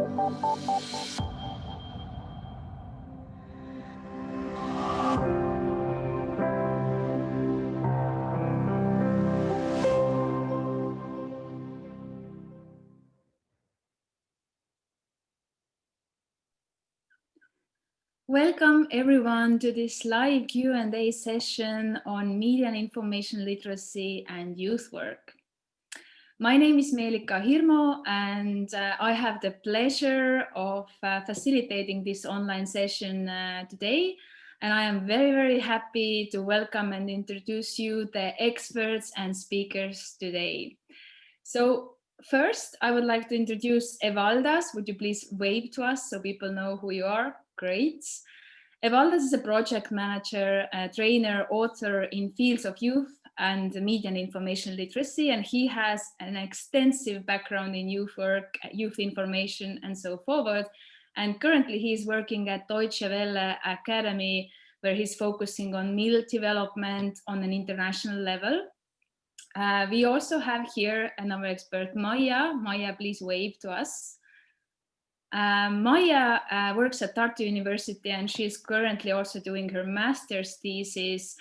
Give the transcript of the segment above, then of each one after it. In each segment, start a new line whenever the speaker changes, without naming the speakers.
Welcome everyone to this live Q&A session on media and information literacy and youth work. My name is Meelika Hirmo and I have the pleasure of facilitating this online session today. And I am very, very happy to welcome and introduce you the experts and speakers today. So first, I would like to introduce Evaldas. Would you please wave to us so people know who you are? Great. Evaldas is a project manager, a trainer, author in fields of youth and media and information literacy, and he has an extensive background in youth work, youth information, and so forth. And currently he is working at Deutsche Welle Akademie, where he's focusing on meal development on an international level. We also have here another expert, Maija. Maija, please wave to us. Maija works at Tartu University and she's currently also doing her master's thesis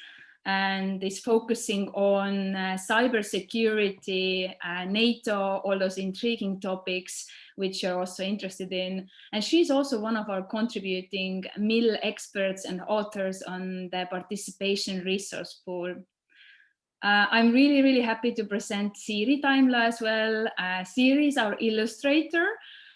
and is focusing on cybersecurity, NATO, all those intriguing topics which you're also interested in. And she's also one of our contributing MIL experts and authors on the participation resource pool. I'm really, really happy to present Siiri Taimla as well. Siiri is our illustrator,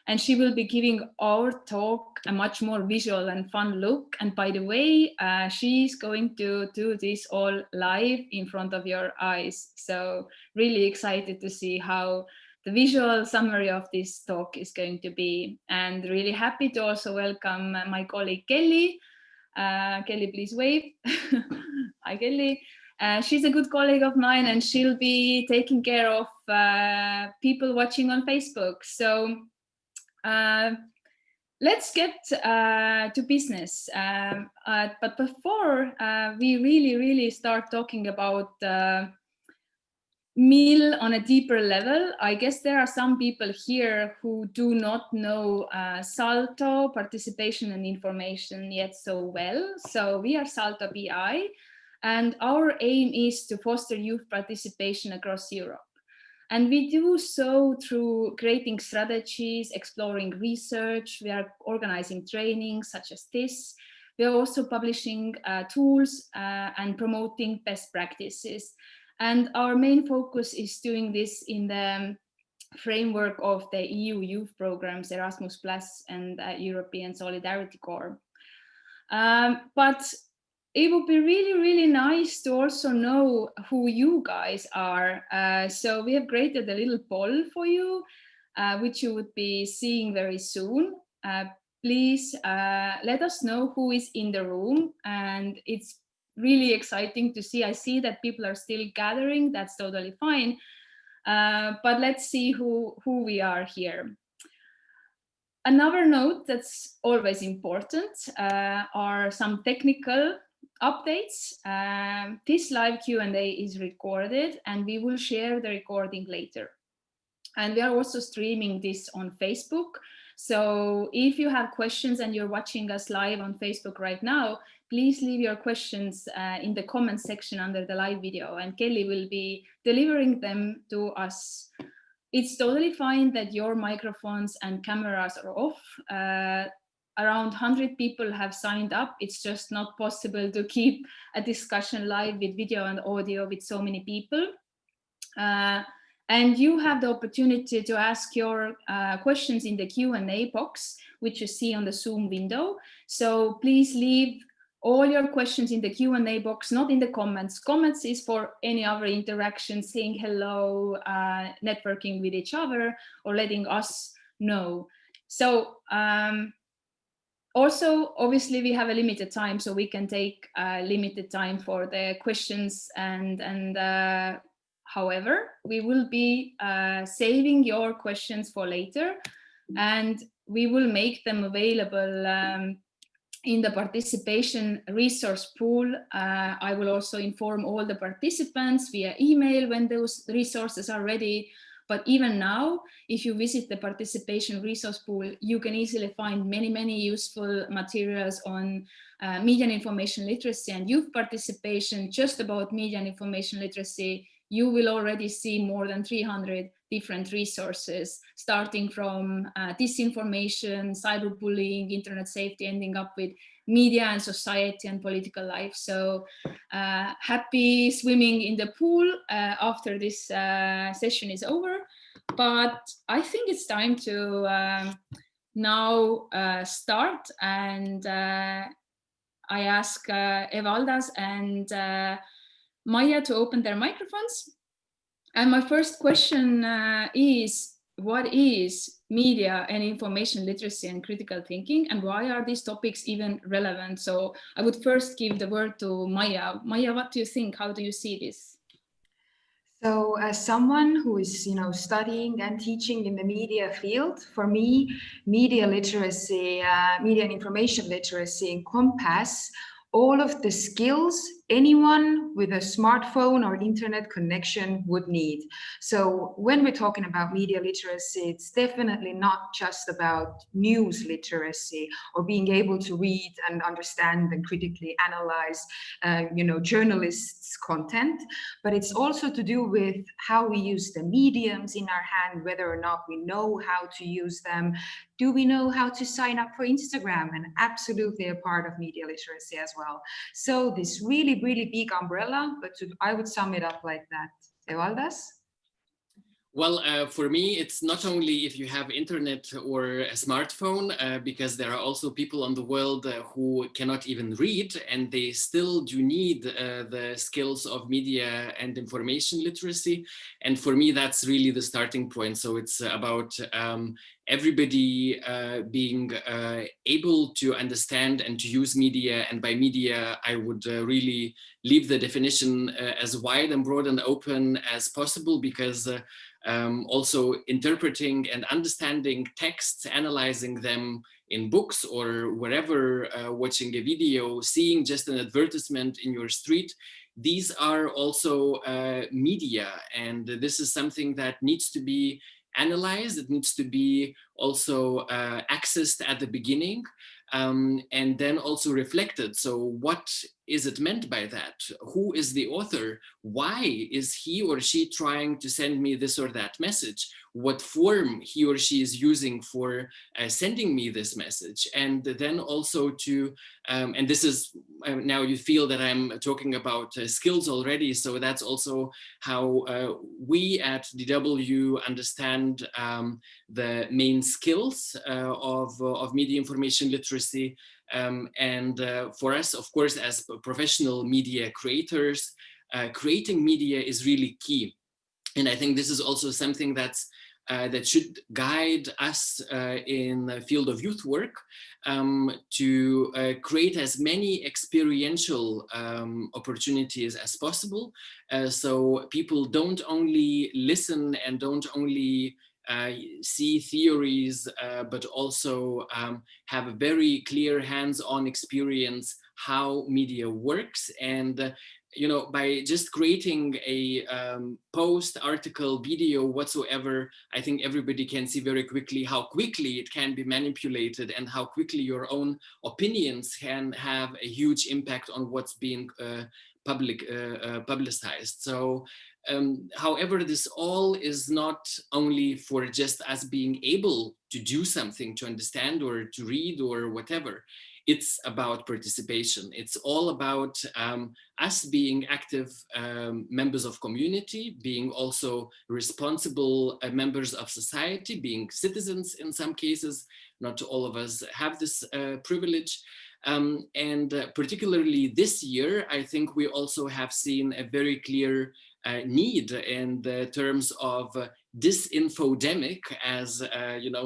and she will be giving our talk a much more visual and fun look. And by the way, she's going to do this all live in front of your eyes. So really excited to see how the visual summary of this talk is going to be. And really happy to also welcome my colleague Kelly. Kelly, please wave. Hi, Kelly. She's a good colleague of mine and she'll be taking care of people watching on Facebook. So let's get to business. But before we really start talking about meal on a deeper level, I guess there are some people here who do not know Salto, participation and information yet so well. So we are Salto BI. And our aim is to foster youth participation across Europe. And we do so through creating strategies, exploring research. We are organizing trainings such as this. We are also publishing tools and promoting best practices. And our main focus is doing this in the framework of the EU youth programs, Erasmus Plus and European Solidarity Corps. But it would be really nice to also know who you guys are. So we have created a little poll for you, which you would be seeing very soon. Please let us know who is in the room. And it's really exciting to see. I see that people are still gathering. That's totally fine. But let's see who we are here. Another note that's always important are some technical updates. This live Q&A is recorded and we will share the recording later. And we are also streaming this on Facebook. So if you have questions and you're watching us live on Facebook right now, please leave your questions in the comment section under the live video and Kelly will be delivering them to us. It's totally fine that your microphones and cameras are off. Around 100 people have signed up. It's just not possible to keep a discussion live with video and audio with so many people. And you have the opportunity to ask your questions in the Q&A box, which you see on the Zoom window. So please leave all your questions in the Q&A box, not in the comments. Comments is for any other interaction, saying hello, networking with each other, or letting us know. So also, obviously, we have a limited time, so we can take limited time for the questions. And however, we will be saving your questions for later, and we will make them available in the participation resource pool. I will also inform all the participants via email when those resources are ready. But even now, if you visit the participation resource pool, you can easily find many useful materials on media and information literacy and youth participation. Just about media and information literacy, you will already see more than 300 different resources, starting from disinformation, cyberbullying, internet safety, ending up with media and society and political life. So happy swimming in the pool after this session is over. But I think it's time to now start, and I ask Evaldas and Maya to open their microphones. And my first question is, what is media and information literacy and critical thinking, and why are these topics even relevant? So I would first give the word to Maya. Maya, what do you think? How do you see this?
So as someone who is, studying and teaching in the media field, for me, media literacy, media and information literacy encompass all of the skills anyone with a smartphone or internet connection would need. So when we're talking about media literacy, it's definitely not just about news literacy or being able to read and understand and critically analyze, journalists' content, but it's also to do with how we use the mediums in our hand, whether or not we know how to use them. Do we know how to sign up for Instagram? And absolutely a part of media literacy as well. So this really big umbrella, but I would sum it up like that. Evaldas?
Well, for me, it's not only if you have internet or a smartphone, because there are also people in the world who cannot even read, and they still do need the skills of media and information literacy. And for me, that's really the starting point. So it's about everybody being able to understand and to use media. And by media, I would really leave the definition as wide and broad and open as possible, because also interpreting and understanding texts, analyzing them in books or wherever, watching a video, seeing just an advertisement in your street, these are also media. And this is something that needs to be analyzed. It needs to be also accessed at the beginning, and then also reflected. So what is it meant by that? Who is the author? Why is he or she trying to send me this or that message? What form he or she is using for sending me this message? And then also to, and this is, now you feel that I'm talking about skills already. So that's also how we at DW understand the main skills of media information literacy. And for us, of course, as professional media creators, creating media is really key. And I think this is also something that's that should guide us in the field of youth work, to create as many experiential opportunities as possible. So people don't only listen and don't only see theories, but also have a very clear hands-on experience how media works. And by just creating a post, article, video, whatsoever, I think everybody can see very quickly how quickly it can be manipulated and how quickly your own opinions can have a huge impact on what's being publicized. So however, this all is not only for just us being able to do something, to understand or to read or whatever. It's about participation. It's all about us being active members of community, being also responsible members of society, being citizens in some cases. Not all of us have this privilege. And particularly this year, I think we also have seen a very clear need in the terms of disinfodemic, as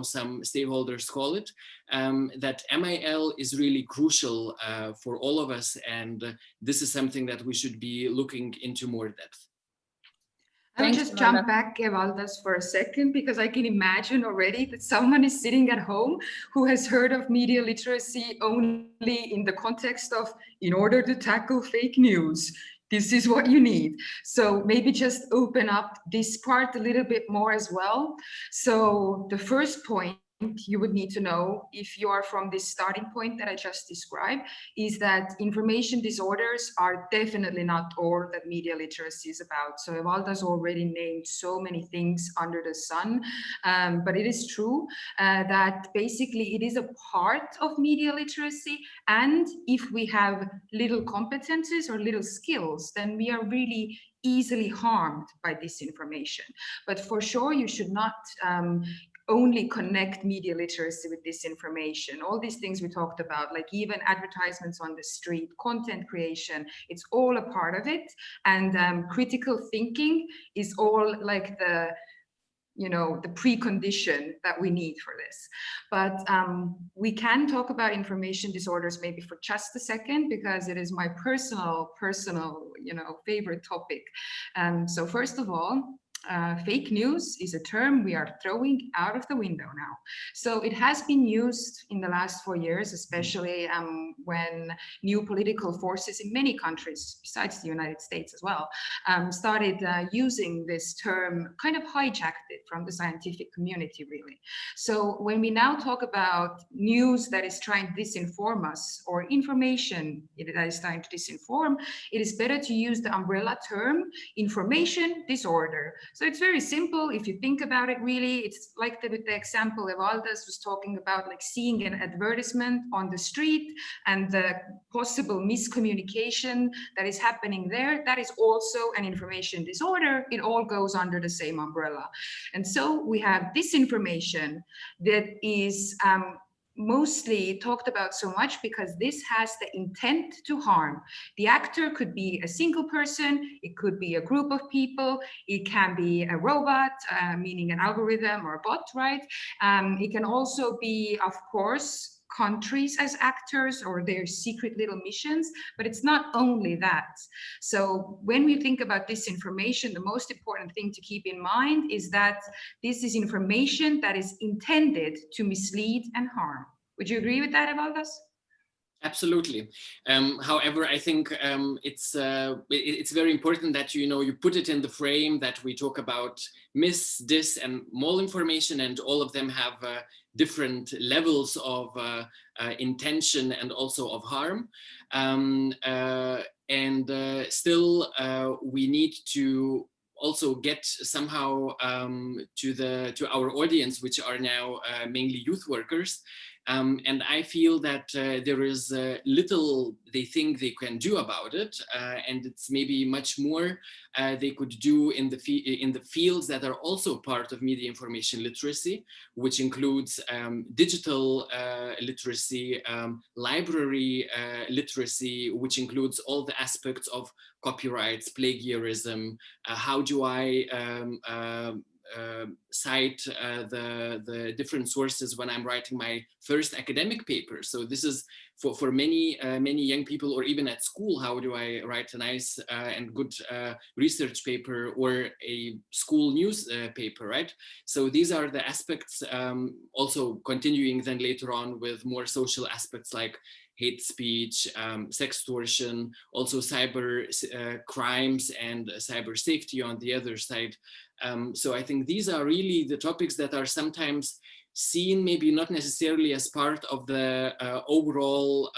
some stakeholders call it, that MIL is really crucial for all of us, and this is something that we should be looking into more depth.
I would just jump back, Evaldas, for a second, because I can imagine already that someone is sitting at home who has heard of media literacy only in the context of, in order to tackle fake news, this is what you need. So maybe just open up this part a little bit more as well. So the first point you would need to know if you are from this starting point that I just described is that information disorders are definitely not all that media literacy is about. So Evaldas already named so many things under the sun, but it is true that basically it is a part of media literacy, and if we have little competences or little skills, then we are really easily harmed by disinformation. But for sure, you should not only connect media literacy with disinformation. All these things we talked about, like even advertisements on the street, content creation, it's all a part of it. And critical thinking is all like the precondition that we need for this. But we can talk about information disorders maybe for just a second, because it is my personal, favorite topic. So first of all, fake news is a term we are throwing out of the window now. So it has been used in the last 4 years, especially when new political forces in many countries, besides the United States as well, started using this term, kind of hijacked it from the scientific community, really. So when we now talk about news that is trying to disinform us, or information that is trying to disinform, it is better to use the umbrella term information disorder. So it's very simple. If you think about it, really, it's like the example Evaldas was talking about, like seeing an advertisement on the street and the possible miscommunication that is happening there. That is also an information disorder. It all goes under the same umbrella. And so we have disinformation that is mostly talked about so much because this has the intent to harm. The actor could be a single person, it could be a group of people, it can be a robot, meaning an algorithm or a bot, right? It can also be, of course, countries as actors or their secret little missions, but it's not only that. So when we think about disinformation, the most important thing to keep in mind is that this is information that is intended to mislead and harm. Would you agree with that, Evaldas?
Absolutely. However, I think it's very important that you put it in the frame that we talk about mis, dis, and malinformation, and all of them have different levels of intention and also of harm. Still, we need to also get somehow to our audience, which are now mainly youth workers. And I feel that there is little they think they can do about it, and it's maybe much more they could do in the fields that are also part of media information literacy, which includes digital literacy, library literacy, which includes all the aspects of copyrights, plagiarism. How do I cite the different sources when I'm writing my first academic paper? So this is for many young people, or even at school, how do I write a nice and good research paper or a school news paper, right? So these are the aspects, also continuing then later on with more social aspects like hate speech, sextortion, also cyber crimes and cyber safety on the other side. So I think these are really the topics that are sometimes seen maybe not necessarily as part of the overall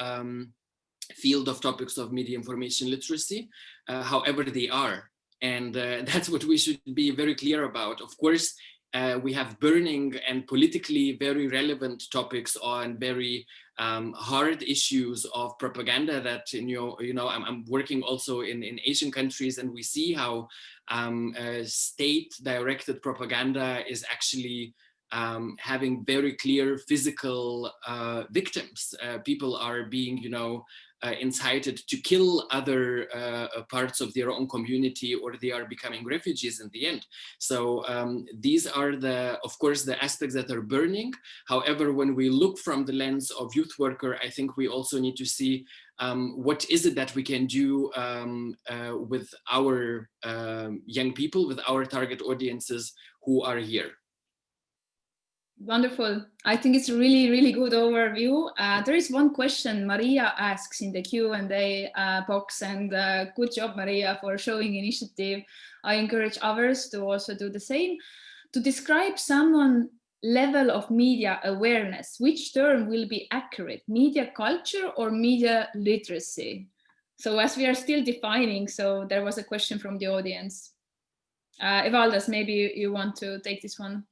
field of topics of media information literacy. However, they are. And that's what we should be very clear about. Of course, we have burning and politically very relevant topics on very hard issues of propaganda that, I'm working also in Asian countries, and we see how state-directed propaganda is actually having very clear physical victims. People are being, incited to kill other parts of their own community, or they are becoming refugees in the end. So these are of course, the aspects that are burning. However, when we look from the lens of youth worker, I think we also need to see what is it that we can do with our young people, with our target audiences who are here.
Wonderful. I think it's a really, really good overview. There is one question Maria asks in the Q&A box, and good job, Maria, for showing initiative. I encourage others to also do the same. To describe someone's level of media awareness, which term will be accurate, media culture or media literacy? So as we are still defining, so there was a question from the audience. Evaldas, maybe you want to take this one.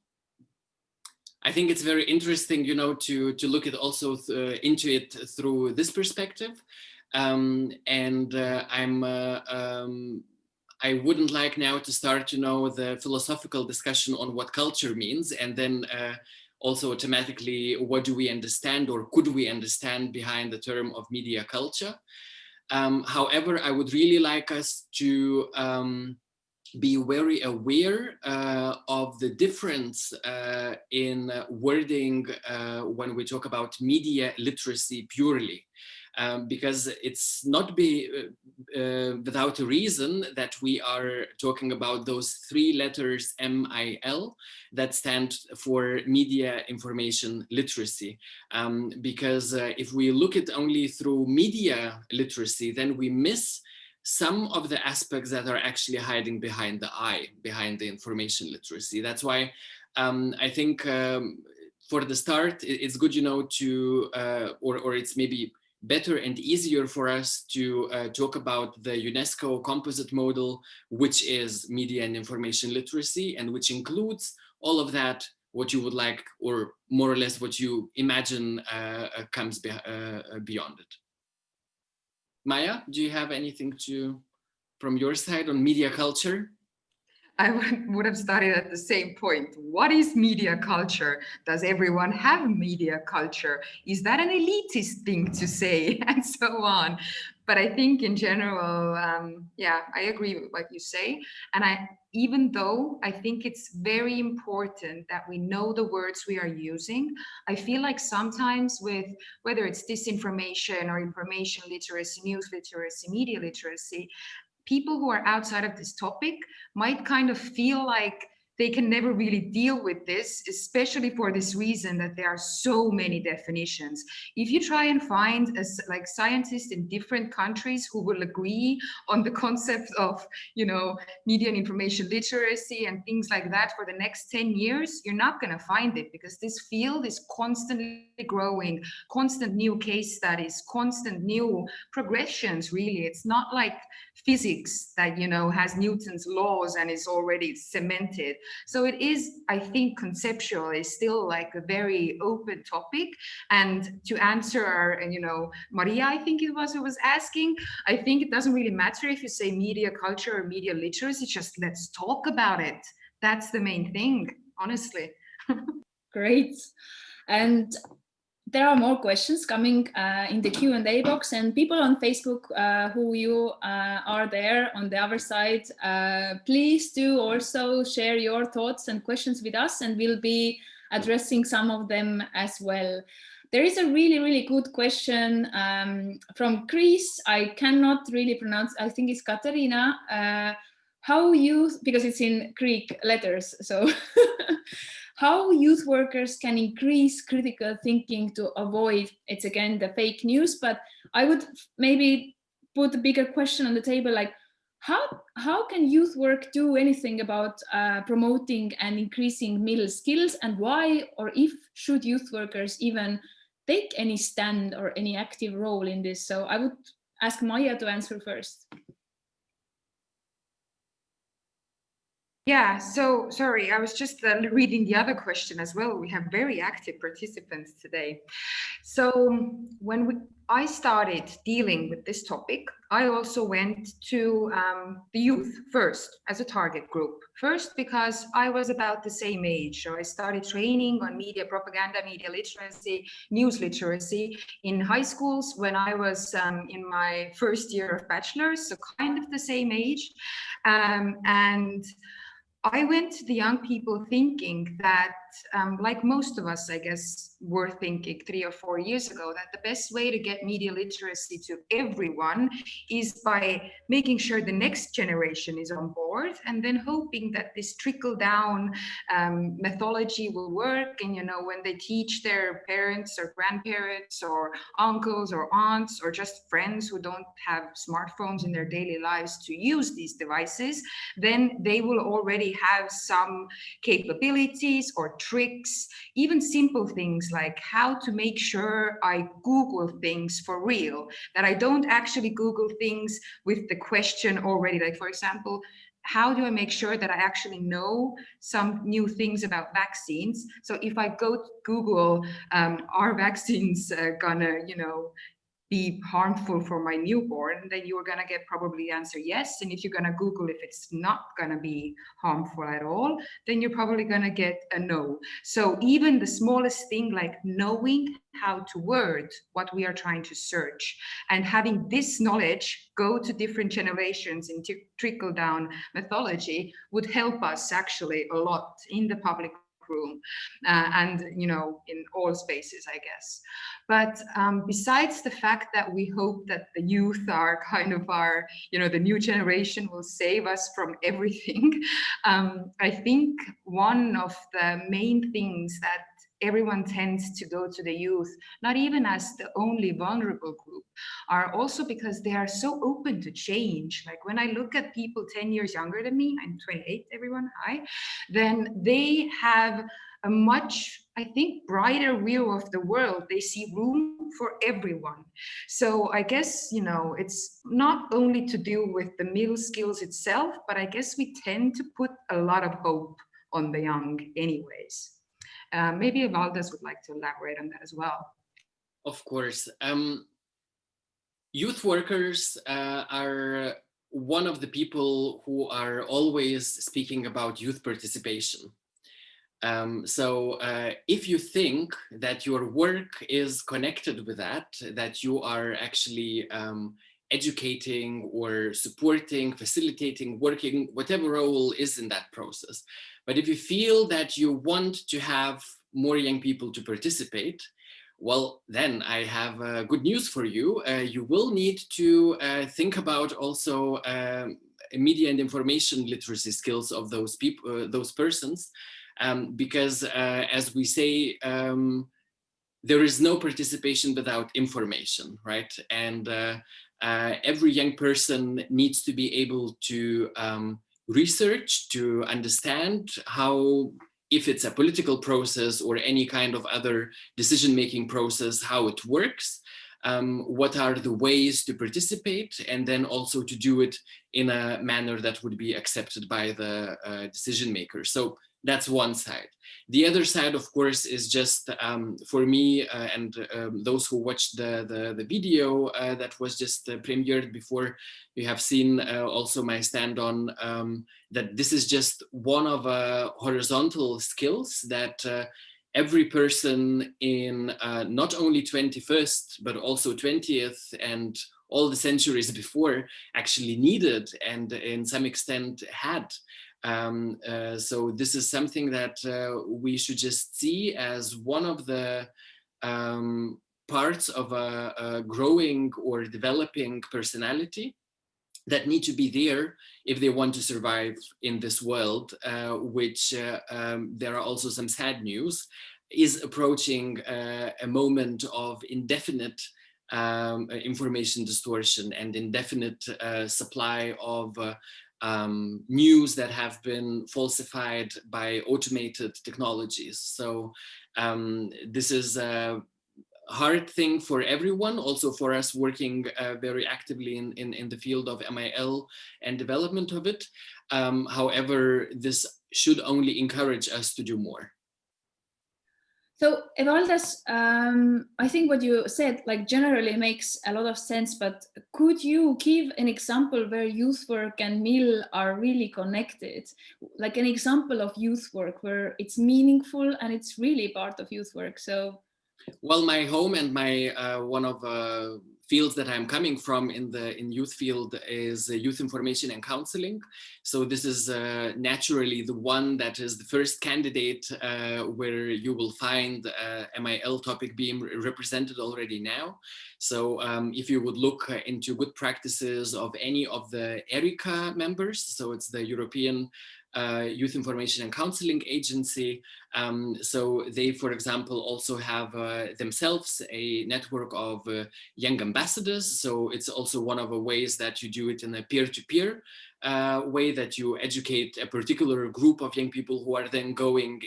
I think it's very interesting, you know, to look at also into it through this perspective. I wouldn't like now to start, you know, the philosophical discussion on what culture means, and then also automatically what do we understand or could we understand behind the term of media culture. However, I would really like us to be very aware of the difference in wording when we talk about media literacy purely. Because it's not without a reason that we are talking about those three letters MIL that stand for media information literacy. Because if we look at only through media literacy, then we miss some of the aspects that are actually hiding behind the I, behind the information literacy. That's why I think for the start, it's good, you know, to, or it's maybe better and easier for us to talk about the UNESCO composite model, which is media and information literacy, and which includes all of that, what you would like, or more or less what you imagine comes beyond it. Maya, do you have anything from your side on media culture?
I would have started at the same point. What is media culture? Does everyone have media culture? Is that an elitist thing to say? And so on. But I think in general, yeah, I agree with what you say. And even though I think it's very important that we know the words we are using, I feel like sometimes with whether it's disinformation or information literacy, news literacy, media literacy, people who are outside of this topic might kind of feel like they can never really deal with this, especially for this reason that there are so many definitions. If you try and find like scientists in different countries who will agree on the concept of, you know, media and information literacy and things like that for the next 10 years, you're not going to find it, because this field is constantly growing, constant new case studies, constant new progressions, really. It's not like physics that, you know, has Newton's laws and is already cemented. So it is, I think, conceptually still like a very open topic. And to answer our, you know, Maria, I think it was who was asking, I think it doesn't really matter if you say media culture or media literacy, just let's talk about it. That's the main thing, honestly.
Great. And there are more questions coming in the Q&A box, and people on Facebook who you are there on the other side, please do also share your thoughts and questions with us, and we'll be addressing some of them as well. There is a really, really good question from Chris. I cannot really pronounce, I think it's Katarina. How you, because it's in Greek letters, so how youth workers can increase critical thinking to avoid, it's again the fake news, but I would maybe put a bigger question on the table, like how can youth work do anything about promoting and increasing middle skills, and why or if should youth workers even take any stand or any active role in this? So I would ask Maya to answer first.
Yeah, so sorry, I was just reading the other question as well. We have very active participants today. So when I started dealing with this topic, I also went to the youth first as a target group. First, because I was about the same age. So I started training on media propaganda, media literacy, news literacy in high schools when I was in my first year of bachelor's, so kind of the same age. And I went to the young people thinking that, like most of us, I guess, were thinking 3 or 4 years ago, that the best way to get media literacy to everyone is by making sure the next generation is on board, and then hoping that this trickle down methodology will work. And, you know, when they teach their parents or grandparents or uncles or aunts or just friends who don't have smartphones in their daily lives to use these devices, then they will already have some capabilities or tricks, even simple things like how to make sure I Google things for real, that I don't actually Google things with the question already. Like, for example, how do I make sure that I actually know some new things about vaccines? So if I go to Google, are vaccines gonna, you know, be harmful for my newborn, then you're going to get probably the answer yes. And if you're going to Google if it's not going to be harmful at all, then you're probably going to get a no. So even the smallest thing, like knowing how to word what we are trying to search and having this knowledge go to different generations in trickle down methodology, would help us actually a lot in the public room and, you know, in all spaces, I guess. But besides the fact that we hope that the youth are kind of our, you know, the new generation will save us from everything, I think one of the main things that everyone tends to go to the youth, not even as the only vulnerable group, are also because they are so open to change. Like when I look at people 10 years younger than me, I'm 28, everyone, hi, then they have a much, I think, brighter view of the world. They see room for everyone. So I guess, you know, it's not only to do with the middle skills itself, but I guess we tend to put a lot of hope on the young anyways. Maybe Evaldas would like to elaborate on that as well.
Of course. Youth workers are one of the people who are always speaking about youth participation. So if you think that your work is connected with that, that you are actually educating or supporting, facilitating, working, whatever role is in that process. But if you feel that you want to have more young people to participate, well, then I have good news for you. You will need to think about also media and information literacy skills of those people, those persons, because as we say, there is no participation without information, right? And every young person needs to be able to research, to understand how, if it's a political process or any kind of other decision-making process, how it works, what are the ways to participate, and then also to do it in a manner that would be accepted by the decision maker. So that's one side. The other side, of course, is just for me and those who watched the video that was just premiered before. You have seen also my stand on that this is just one of horizontal skills that every person in not only 21st, but also 20th and all the centuries before actually needed and in some extent had. So this is something that we should just see as one of the parts of a growing or developing personality that need to be there if they want to survive in this world, which there are also some sad news, is approaching a moment of indefinite information distortion and indefinite supply of news that have been falsified by automated technologies. So this is a hard thing for everyone, also for us working very actively in the field of MIL and development of it. However, this should only encourage us to do more.
So Evaldas, I think what you said like generally makes a lot of sense, but could you give an example where youth work and MIL are really connected? Like an example of youth work where it's meaningful and it's really part of youth work. So,
well, my home and my one of fields that I'm coming from in youth field is youth information and counseling. So this is naturally the one that is the first candidate where you will find MIL topic being represented already now. So if you would look into good practices of any of the ERYICA members, so it's the European Youth Information and Counseling Agency. So they, for example, also have themselves a network of young ambassadors. So it's also one of the ways that you do it in a peer-to-peer way, that you educate a particular group of young people who are then going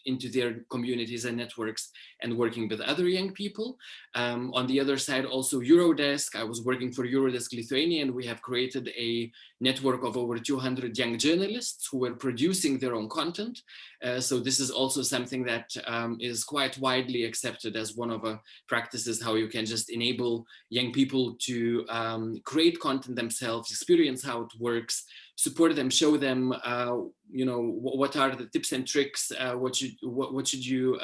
into their communities and networks and working with other young people. On the other side, also Eurodesk. I was working for Eurodesk Lithuania, and we have created a network of over 200 young journalists who were producing their own content. So this is also something that is quite widely accepted as one of the practices, how you can just enable young people to create content themselves, experience how it works, support them, show them, you know, what are the tips and tricks, what should you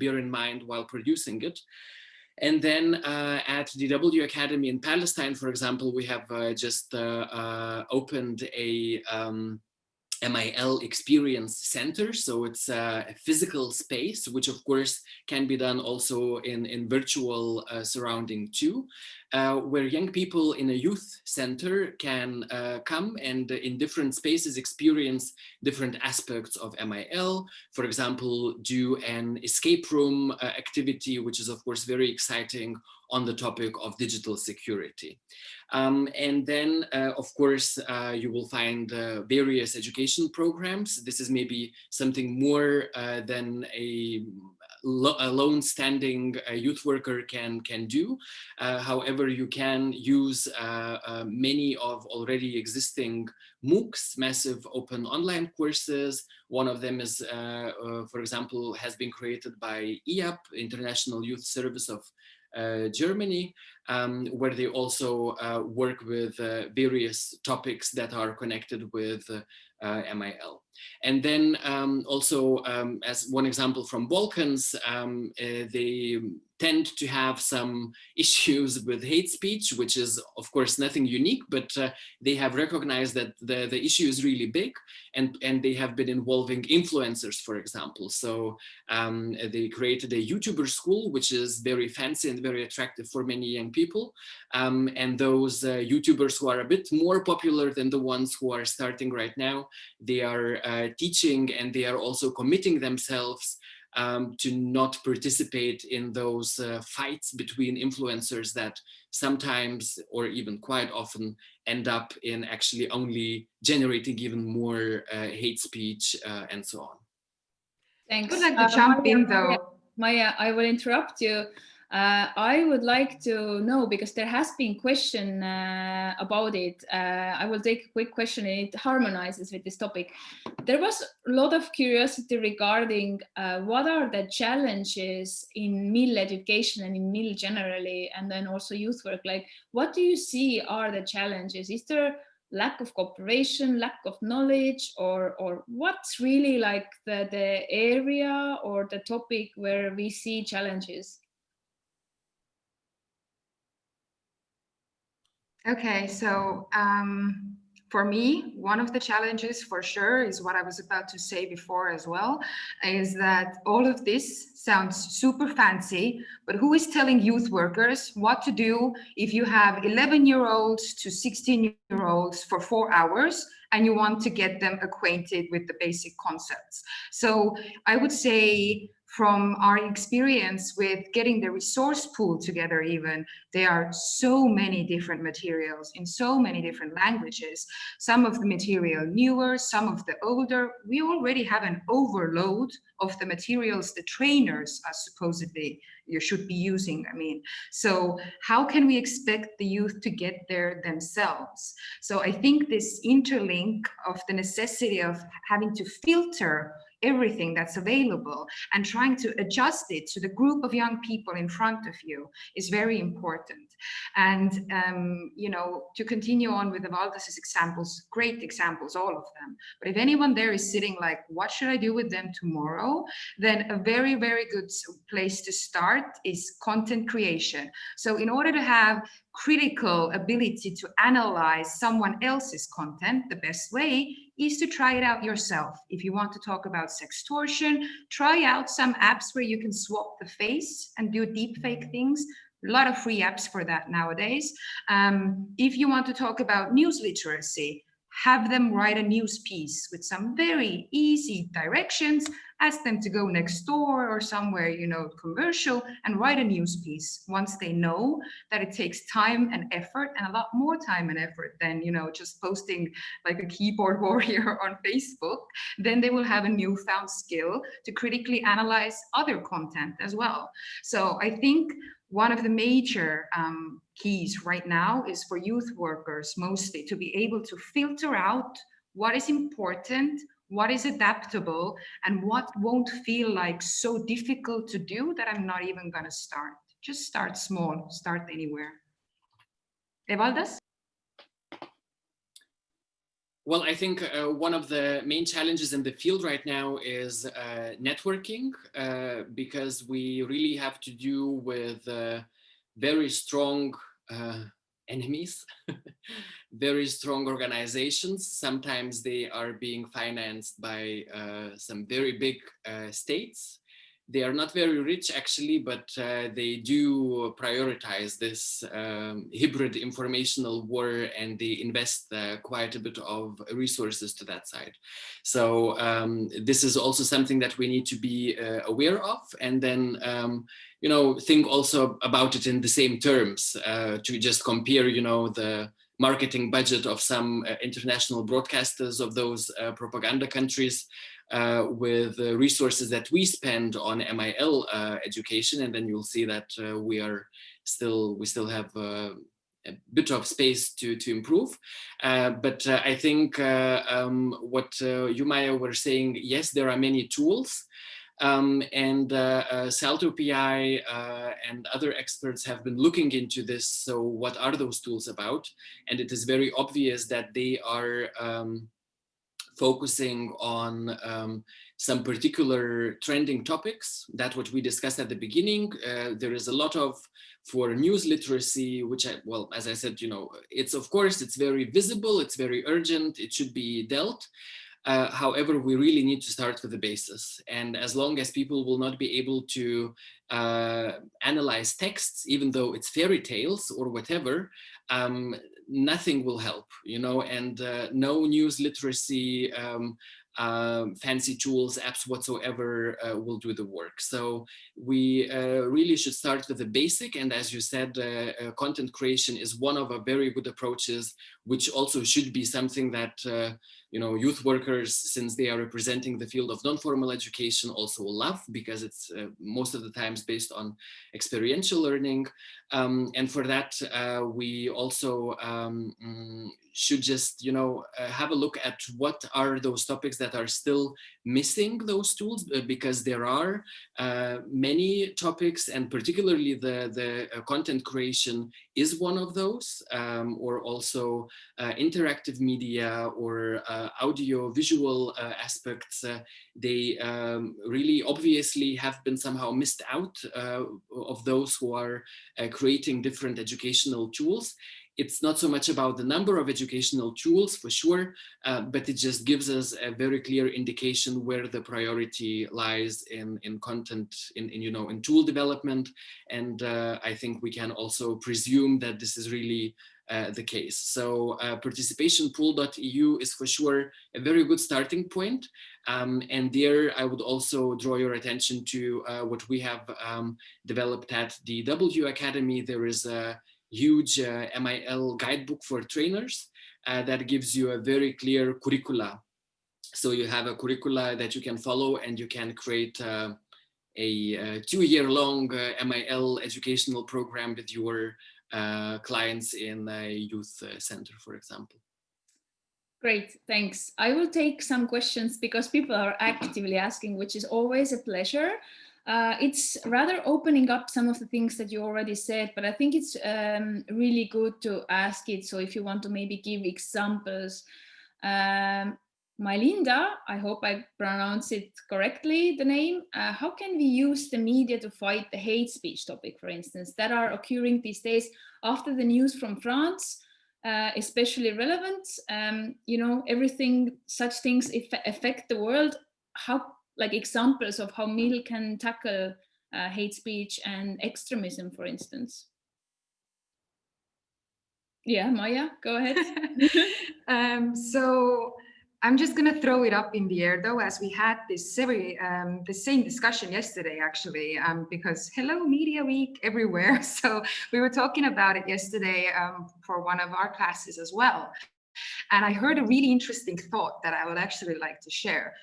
bear in mind while producing it. And then at DW Academy in Palestine, for example, we have just opened a MIL Experience Center. So it's a physical space, which of course can be done also in virtual surrounding too, where young people in a youth center can come and in different spaces experience different aspects of MIL. For example, do an escape room activity, which is of course very exciting, on the topic of digital security. And then, of course, you will find various education programs. This is maybe something more than a lone standing youth worker can do. However, you can use many of already existing MOOCs, massive open online courses. One of them is, for example, has been created by IJAB, International Youth Service of Germany, where they also work with various topics that are connected with MIL. And then also, as one example from Balkans, they tend to have some issues with hate speech, which is of course nothing unique, but they have recognized that the issue is really big, and they have been involving influencers, for example. So they created a YouTuber school, which is very fancy and very attractive for many young people. And those YouTubers who are a bit more popular than the ones who are starting right now, they are teaching, and they are also committing themselves to not participate in those fights between influencers that sometimes, or even quite often, end up in actually only generating even more hate speech and so on.
Thanks.
I would like to jump in though.
Maya, I will interrupt you. I would like to know, because there has been question about it. I will take a quick question, and it harmonizes with this topic. There was a lot of curiosity regarding what are the challenges in MIL education and in MIL generally, and then also youth work. Like, what do you see are the challenges? Is there lack of cooperation, lack of knowledge, or what's really like the area or the topic where we see challenges?
Okay, so for me, one of the challenges for sure is what I was about to say before as well, is that all of this sounds super fancy, but who is telling youth workers what to do if you have 11-year-olds to 16-year-olds for 4 hours and you want to get them acquainted with the basic concepts? So I would say, from our experience with getting the resource pool together, even, there are so many different materials in so many different languages. Some of the material newer, some of the older. We already have an overload of the materials the trainers are supposedly you should be using. I mean, so how can we expect the youth to get there themselves? So I think this interlink of the necessity of having to filter everything that's available and trying to adjust it to the group of young people in front of you is very important. And, you know, to continue on with Evaldas's examples, great examples, all of them. But if anyone there is sitting like, what should I do with them tomorrow? Then a very, very good place to start is content creation. So in order to have critical ability to analyze someone else's content, the best way is to try it out yourself. If you want to talk about sextortion, try out some apps where you can swap the face and do deep fake things. A lot of free apps for that nowadays. If you want to talk about news literacy, have them write a news piece with some very easy directions. Ask them to go next door or somewhere, you know, commercial, and write a news piece. Once they know that it takes time and effort, and a lot more time and effort than, you know, just posting like a keyboard warrior on Facebook, then they will have a newfound skill to critically analyze other content as well. So I think one of the major keys right now is for youth workers mostly to be able to filter out what is important, what is adaptable, and what won't feel like so difficult to do that I'm not even going to start. Just start small, start anywhere. Evaldas?
Well, I think one of the main challenges in the field right now is networking, because we really have to do with very strong enemies, very strong organizations. Sometimes they are being financed by some very big states. They are not very rich actually, but they do prioritize this hybrid informational war, and they invest quite a bit of resources to that side. So this is also something that we need to be aware of, and then you know, think also about it in the same terms, to just compare, you know, the marketing budget of some international broadcasters of those propaganda countries with the resources that we spend on MIL education, and then you'll see that we still have a bit of space to improve. But I think what you, Maya, were saying, yes, there are many tools. And Salto PI and other experts have been looking into this. So what are those tools about? And it is very obvious that they are focusing on some particular trending topics. That's what we discussed at the beginning. There is a lot of, for news literacy, which well, as I said, you know, it's, of course, it's very visible, it's very urgent, it should be dealt. However, we really need to start with the basis. And as long as people will not be able to analyze texts, even though it's fairy tales or whatever, nothing will help, you know, and no news literacy fancy tools, apps whatsoever will do the work. So we really should start with the basic. And as you said, content creation is one of a very good approaches, which also should be something that you know, youth workers, since they are representing the field of non-formal education, also love, because it's most of the times based on experiential learning. And for that, we also should just, you know, have a look at what are those topics that are still missing those tools, because there are many topics, and particularly the content creation is one of those, or also interactive media or audio visual aspects. They really obviously have been somehow missed out of those who are creating different educational tools. It's not so much about the number of educational tools, for sure, but it just gives us a very clear indication where the priority lies in content, in you know, in tool development. And I think we can also presume that this is really the case. So participationpool.eu is for sure a very good starting point. And there I would also draw your attention to what we have developed at the W Academy. There is a huge MIL guidebook for trainers that gives you a very clear curricula. So you have a curricula that you can follow, and you can create a 2-year-long MIL educational program with your clients in a youth center, for example.
Great, thanks. I will take some questions because people are actively asking, which is always a pleasure. It's rather opening up some of the things that you already said, but I think it's really good to ask it. So if you want to maybe give examples, Mylinda, I hope I pronounce it correctly, the name. How can we use the media to fight the hate speech topic, for instance, that are occurring these days after the news from France, especially relevant? You know, everything, such things affect the world. How, like examples of how media can tackle hate speech and extremism, for instance. Yeah, Maya, go ahead.
So I'm just going to throw it up in the air, though, as we had this the same discussion yesterday, actually, because hello, Media Week everywhere. So we were talking about it yesterday for one of our classes as well. And I heard a really interesting thought that I would actually like to share.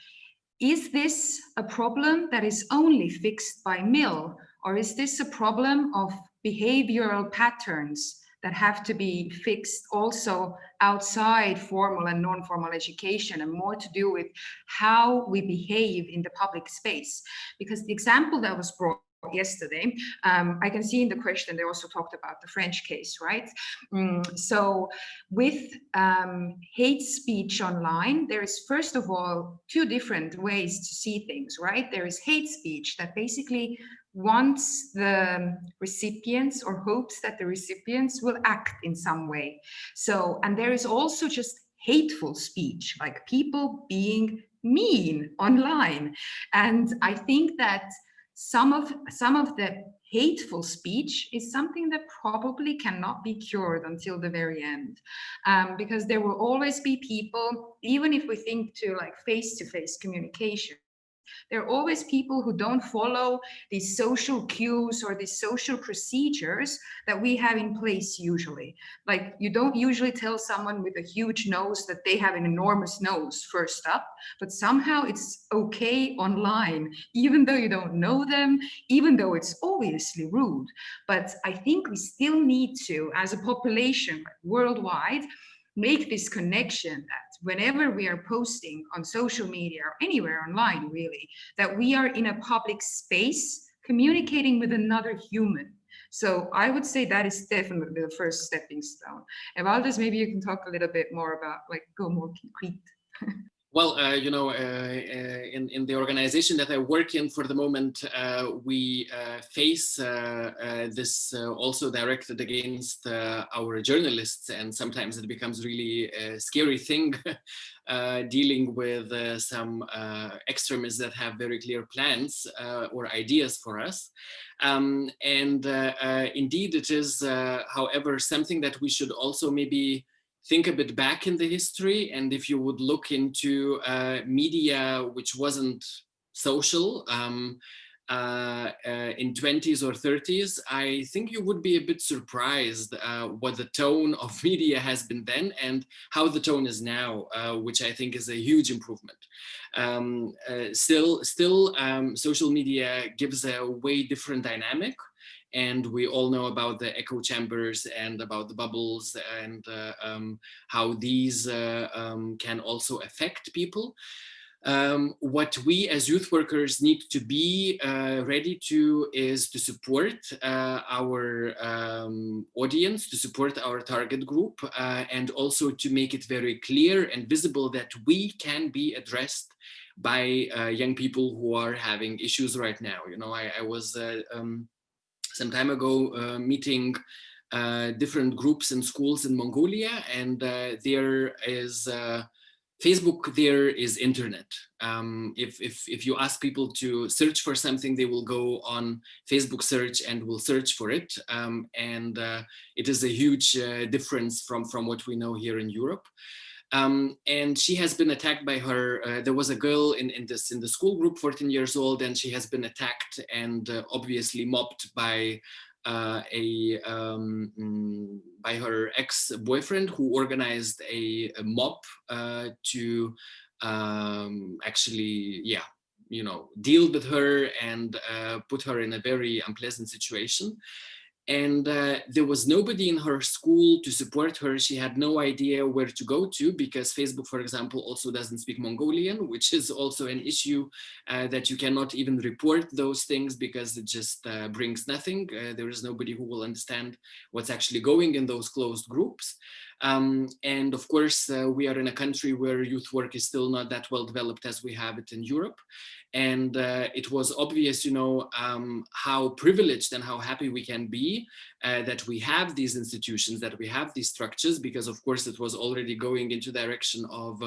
Is this a problem that is only fixed by Mill, or is this a problem of behavioral patterns that have to be fixed also outside formal and non-formal education, and more to do with how we behave in the public space? Because the example that was brought yesterday, I can see in the question they also talked about the French case, right? So with hate speech online, there is first of all two different ways to see things, right? There is hate speech that basically wants the recipients or hopes that the recipients will act in some way. So, and there is also just hateful speech, like people being mean online. And I think that some of the hateful speech is something that probably cannot be cured until the very end, because there will always be people, even if we think to like face-to-face communication, there are always people who don't follow these social cues or these social procedures that we have in place usually. Like, you don't usually tell someone with a huge nose that they have an enormous nose first up, but somehow it's okay online, even though you don't know them, even though it's obviously rude. But I think we still need to, as a population worldwide, make this connection that whenever we are posting on social media or anywhere online, really, that we are in a public space communicating with another human. So I would say that is definitely the first stepping stone. Evaldas, maybe you can talk a little bit more about, like, go more concrete.
Well, you know, in the organization that I work in for the moment, we face this also directed against our journalists, and sometimes it becomes really a scary thing dealing with some extremists that have very clear plans or ideas for us. Indeed, it is, however, something that we should also maybe think a bit back in the history. And if you would look into media which wasn't social in 20s or 30s, I think you would be a bit surprised what the tone of media has been then and how the tone is now, which I think is a huge improvement. Still, social media gives a way different dynamic. And we all know about the echo chambers and about the bubbles and how these can also affect people. What we as youth workers need to be ready to is to support our audience, to support our target group, and also to make it very clear and visible that we can be addressed by young people who are having issues right now. You know, I was some time ago meeting different groups and schools in Mongolia, and there is Facebook, there is internet. If you ask people to search for something, they will go on Facebook search and will search for it. It is a huge difference from what we know here in Europe. And she has been attacked by her, there was a girl in the school group, 14 years old, and she has been attacked and obviously mobbed by by her ex-boyfriend, who organized a mob to actually, you know, deal with her and put her in a very unpleasant situation. And there was nobody in her school to support her. She had no idea where to go to, because Facebook, for example, also doesn't speak Mongolian, which is also an issue, that you cannot even report those things because it just brings nothing. There is nobody who will understand what's actually going in those closed groups. And of course, we are in a country where youth work is still not that well developed as we have it in Europe. And it was obvious, you know, how privileged and how happy we can be that we have these institutions, that we have these structures, because of course it was already going into direction of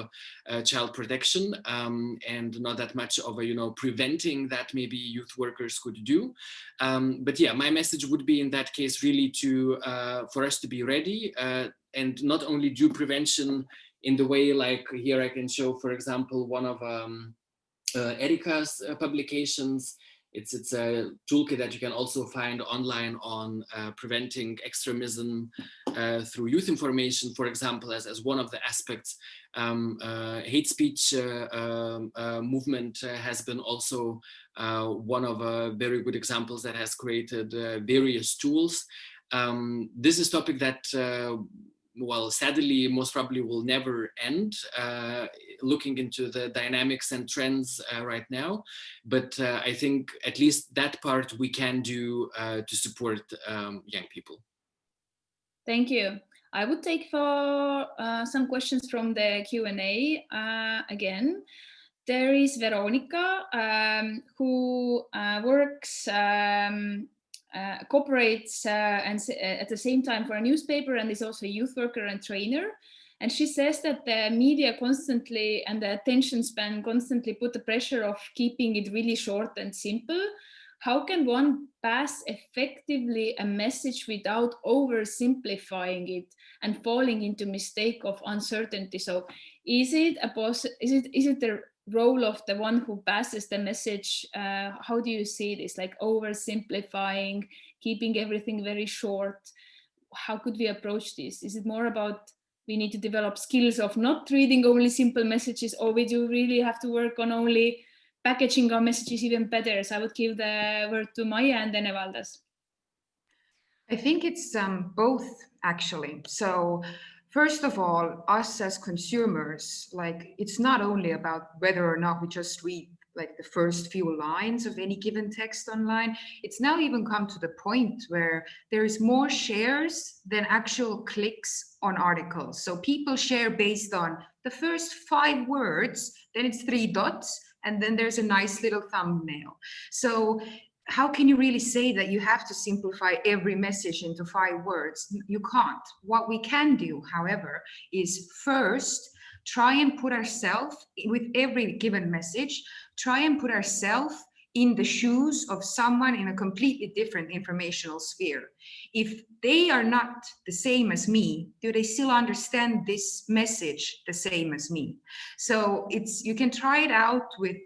child protection, and not that much of a, you know, preventing that maybe youth workers could do. But yeah, my message would be in that case really to for us to be ready, and not only do prevention in the way, like here I can show, for example, one of ERYICA's publications. It's a toolkit that you can also find online on preventing extremism through youth information, for example, as one of the aspects. Hate speech movement has been also one of very good examples that has created various tools. This is a topic that well, sadly, most probably will never end, looking into the dynamics and trends right now. But I think at least that part we can do to support young people.
Thank you. I would take for some questions from the Q&A again. There is Veronica, who works cooperates and at the same time for a newspaper, and is also a youth worker and trainer. And she says that the media constantly and the attention span constantly put the pressure of keeping it really short and simple. How can one pass effectively a message without oversimplifying it and falling into mistake of uncertainty? So is it the role of the one who passes the message? How do you see this? Like oversimplifying, keeping everything very short? How could we approach this? Is it more about we need to develop skills of not reading only simple messages, or we do really have to work on only packaging our messages even better? So I would give the word to Maya and then Evaldas.
I think it's both, actually. So first of all, us as consumers, like, it's not only about whether or not we just read like the first few lines of any given text online. It's now even come to the point where there is more shares than actual clicks on articles. So people share based on the first 5 words, then it's 3 dots, and then there's a nice little thumbnail. So how can you really say that you have to simplify every message into 5 words? You can't. What we can do, however, is first try and put ourselves, with every given message, try and put ourselves in the shoes of someone in a completely different informational sphere. If they are not the same as me, do they still understand this message the same as me? So you can try it out with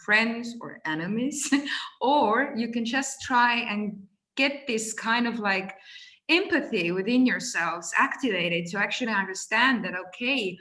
friends or enemies, or you can just try and get this kind of like empathy within yourselves activated to actually understand that, okay,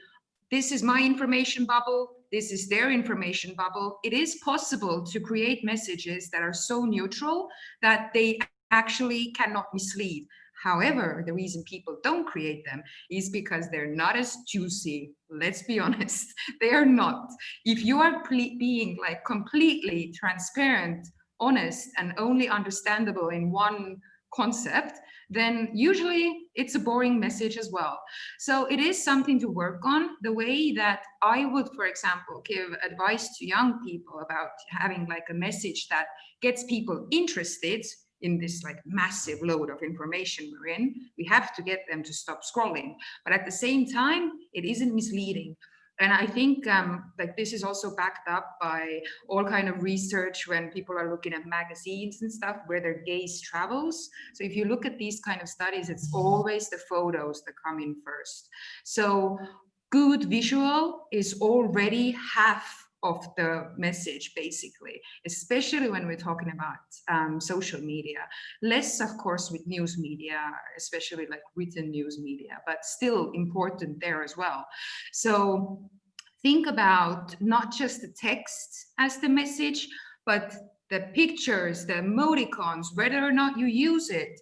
this is my information bubble, this is their information bubble. It is possible to create messages that are so neutral that they actually cannot mislead. However, the reason people don't create them is because they're not as juicy. Let's be honest, they are not. If you are being like completely transparent, honest, and only understandable in one concept, then usually it's a boring message as well. So it is something to work on. The way that I would, for example, give advice to young people about having like a message that gets people interested in this like massive load of information we're in, we have to get them to stop scrolling. But at the same time, it isn't misleading. And I think like this is also backed up by all kind of research when people are looking at magazines and stuff where their gaze travels. So if you look at these kind of studies, it's always the photos that come in first. So good visual is already half of the message, basically, especially when we're talking about social media. Less, of course, with news media, especially like written news media, but still important there as well. So think about not just the text as the message, but the pictures, the emoticons, whether or not you use it,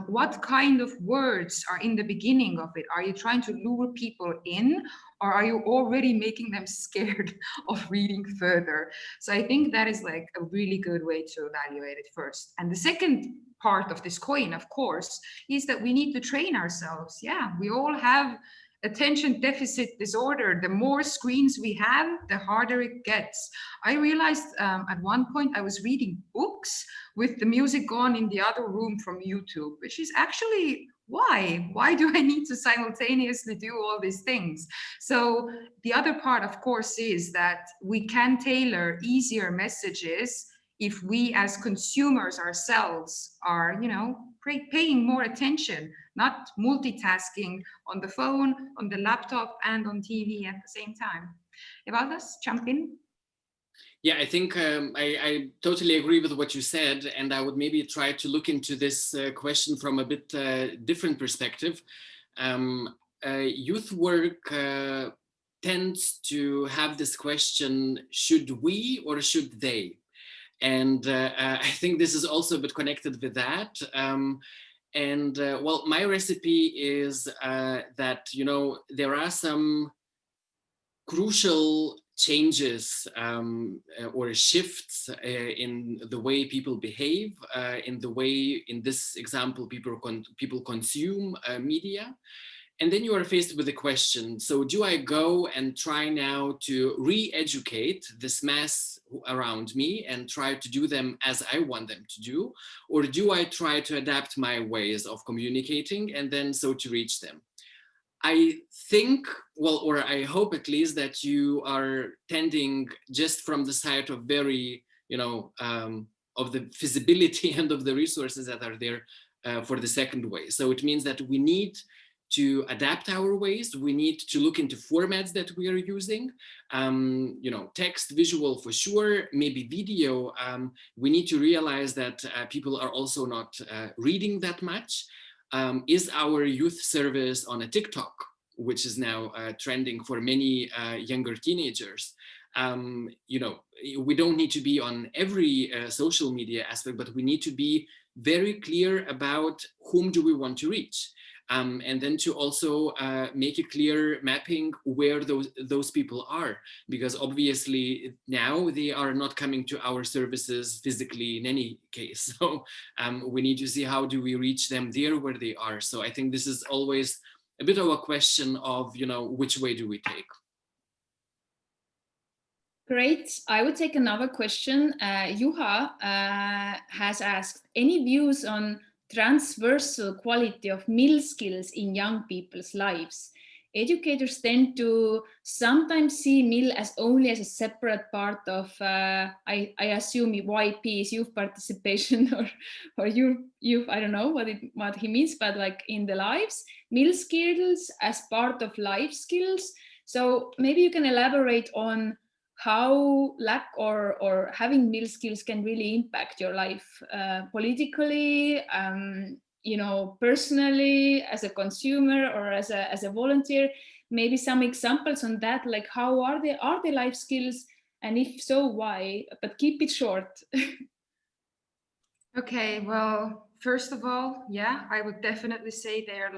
what kind of words are in the beginning of it? Are you trying to lure people in, or are you already making them scared of reading further? So I think that is like a really good way to evaluate it first. And the second part of this coin, of course, is that we need to train ourselves. Yeah, we all have attention deficit disorder. The more screens we have, the harder it gets. I realized at one point I was reading books with the music on in the other room from YouTube, which is actually why do I need to simultaneously do all these things? So the other part, of course, is that we can tailor easier messages if we as consumers ourselves are, you know, paying more attention, not multitasking on the phone, on the laptop, and on TV at the same time. Evaldas, jump in.
Yeah, I think I totally agree with what you said, and I would maybe try to look into this question from a bit different perspective. Youth work tends to have this question, should we or should they? And I think this is also a bit connected with that. Well, my recipe is that, you know, there are some crucial changes or shifts in the way people behave, in the way, in this example, people consume media. And then you are faced with the question, so do I go and try now to re-educate this mass around me and try to do them as I want them to do? Or do I try to adapt my ways of communicating and then so to reach them? I think, well, or I hope at least that you are tending just from the side of very, you know, of the feasibility and of the resources that are there for the second way. So it means that we need to adapt our ways. We need to look into formats that we are using, you know, text, visual for sure, maybe video. We need to realize that people are also not reading that much. Is our youth service on a TikTok, which is now trending for many younger teenagers? You know, we don't need to be on every social media aspect, but we need to be very clear about whom do we want to reach. And then to also make a clear mapping where those people are, because obviously now they are not coming to our services physically in any case. So we need to see how do we reach them there where they are. So I think this is always a bit of a question of, you know, which way do we take?
Great. I would take another question. Juha has asked, any views on transversal quality of mill skills in young people's lives? Educators tend to sometimes see mill as only as a separate part of, I assume YP is youth participation or youth, I don't know what he means, but like in the lives, mill skills as part of life skills. So maybe you can elaborate on how lack or having mill skills can really impact your life politically, you know, personally, as a consumer or as a volunteer. Maybe some examples on that, like how are the life skills, and if so, why? But keep it short.
Okay, well, first of all, yeah, I would definitely say they are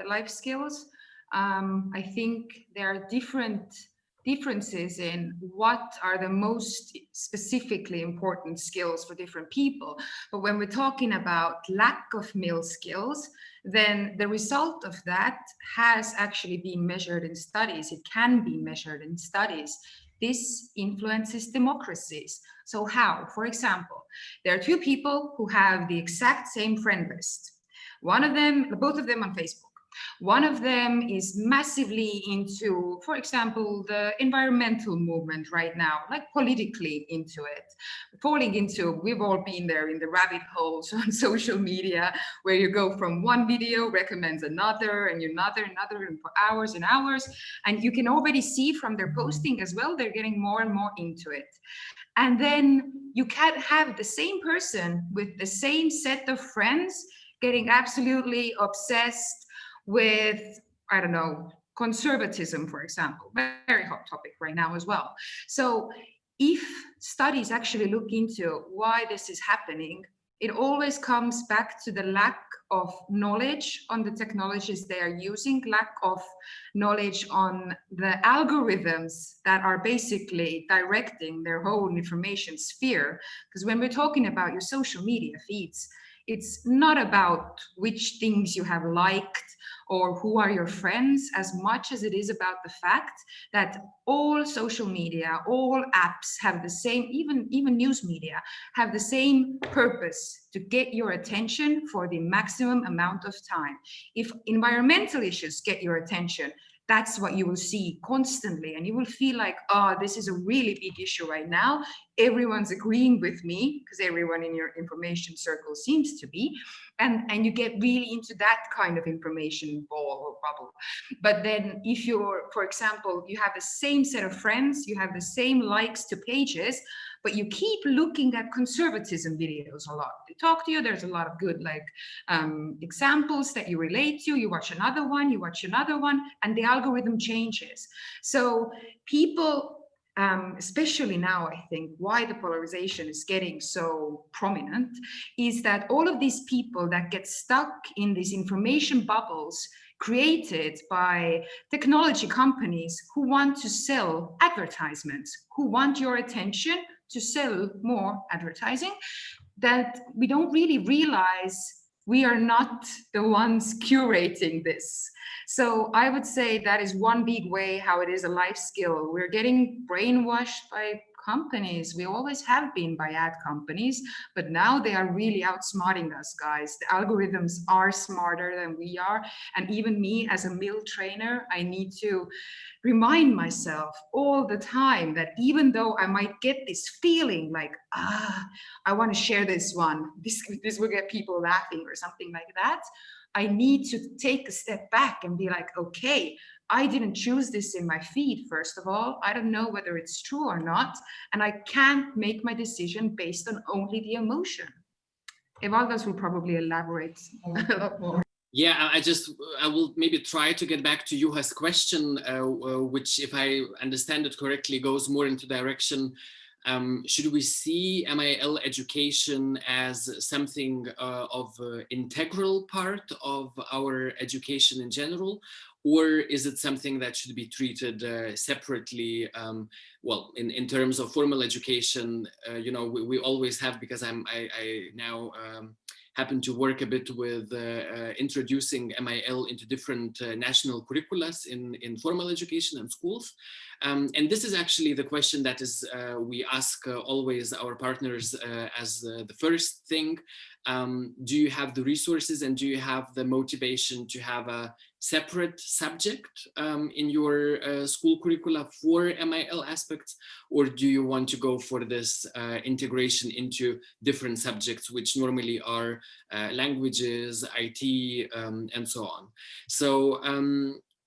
life skills. I think there are differences in what are the most specifically important skills for different people. But when we're talking about lack of mill skills, then the result of that has actually been measured in studies. It can be measured in studies. This influences democracies. So how? For example, there are two people who have the exact same friend list. Both of them on Facebook. One of them is massively into, for example, the environmental movement right now, like politically into it, falling into, we've all been there in the rabbit holes on social media, where you go from one video, recommends another, and another, and for hours and hours. And you can already see from their posting as well, they're getting more and more into it. And then you can't have the same person with the same set of friends getting absolutely obsessed with, I don't know, conservatism, for example, very hot topic right now as well. So if studies actually look into why this is happening, it always comes back to the lack of knowledge on the technologies they are using, lack of knowledge on the algorithms that are basically directing their whole information sphere. Because when we're talking about your social media feeds, it's not about which things you have liked or who are your friends, as much as it is about the fact that all social media, all apps have the same, even news media, have the same purpose: to get your attention for the maximum amount of time. If environmental issues get your attention, that's what you will see constantly, and you will feel like, oh, this is a really big issue right now. Everyone's agreeing with me, because everyone in your information circle seems to be, and you get really into that kind of information ball or bubble. But then if you're, for example, you have the same set of friends, you have the same likes to pages, but you keep looking at conservatism videos a lot. They talk to you, there's a lot of good examples that you relate to, you watch another one, and the algorithm changes. So people, especially now, I think why the polarization is getting so prominent is that all of these people that get stuck in these information bubbles created by technology companies who want to sell advertisements, who want your attention to sell more advertising, that we don't really realize we are not the ones curating this. So I would say that is one big way how it is a life skill. We're getting brainwashed by companies. We always have been by ad companies, but now they are really outsmarting us, guys. The algorithms are smarter than we are. And even me as a mill trainer, I need to remind myself all the time that even though I might get this feeling like, I want to share this one, this will get people laughing or something like that, I need to take a step back and be like, okay, I didn't choose this in my feed, first of all. I don't know whether it's true or not. And I can't make my decision based on only the emotion. Evaldas will probably elaborate a lot more.
Yeah, I will maybe try to get back to Juha's question, which, if I understand it correctly, goes more into direction. Should we see MIL education as something of integral part of our education in general, or is it something that should be treated separately? Well, in terms of formal education, you know, we always have, because I now happen to work a bit with introducing MIL into different national curriculums in formal education and schools. And this is actually the question that is we ask always our partners as the first thing. Do you have the resources and do you have the motivation to have a separate subject in your school curricula for MIL aspects, or do you want to go for this integration into different subjects, which normally are languages, IT, and so on? So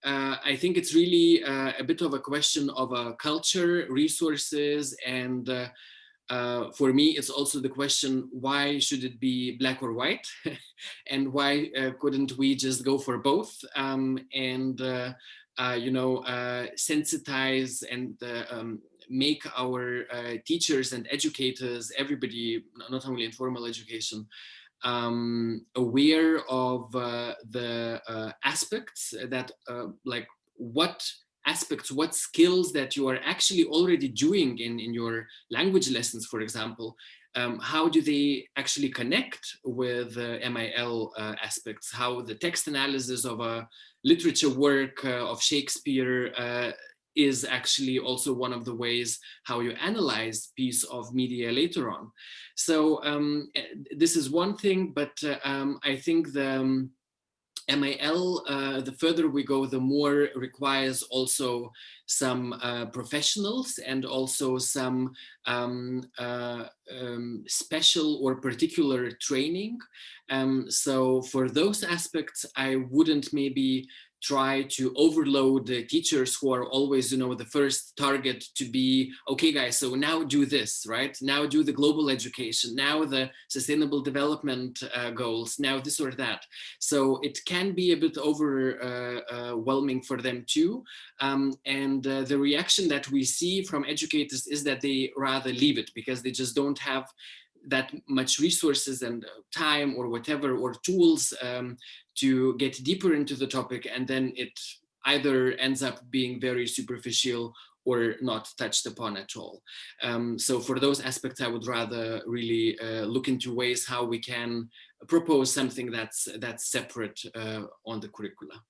I think it's really a bit of a question of culture, resources, and for me, it's also the question, why should it be black or white? And why couldn't we just go for both and, you know, sensitize and make our teachers and educators, everybody, not only in formal education, aware of the aspects that like what aspects, what skills that you are actually already doing in your language lessons, for example, how do they actually connect with MIL aspects, how the text analysis of a literature work of Shakespeare is actually also one of the ways how you analyze piece of media later on. So this is one thing, but I think the MIL, the further we go, the more requires also some professionals and also some special or particular training. So for those aspects, I wouldn't maybe try to overload the teachers who are always, the first target to be, okay, guys, so now do this, right? Now do the global education, now the sustainable development goals, now this or that. So it can be a bit overwhelming for them too. And the reaction that we see from educators is that they rather leave it because they just don't have that much resources and time or whatever, or tools to get deeper into the topic, and then it either ends up being very superficial or not touched upon at all. So for those aspects, I would rather really look into ways how we can propose something that's separate on the curricula.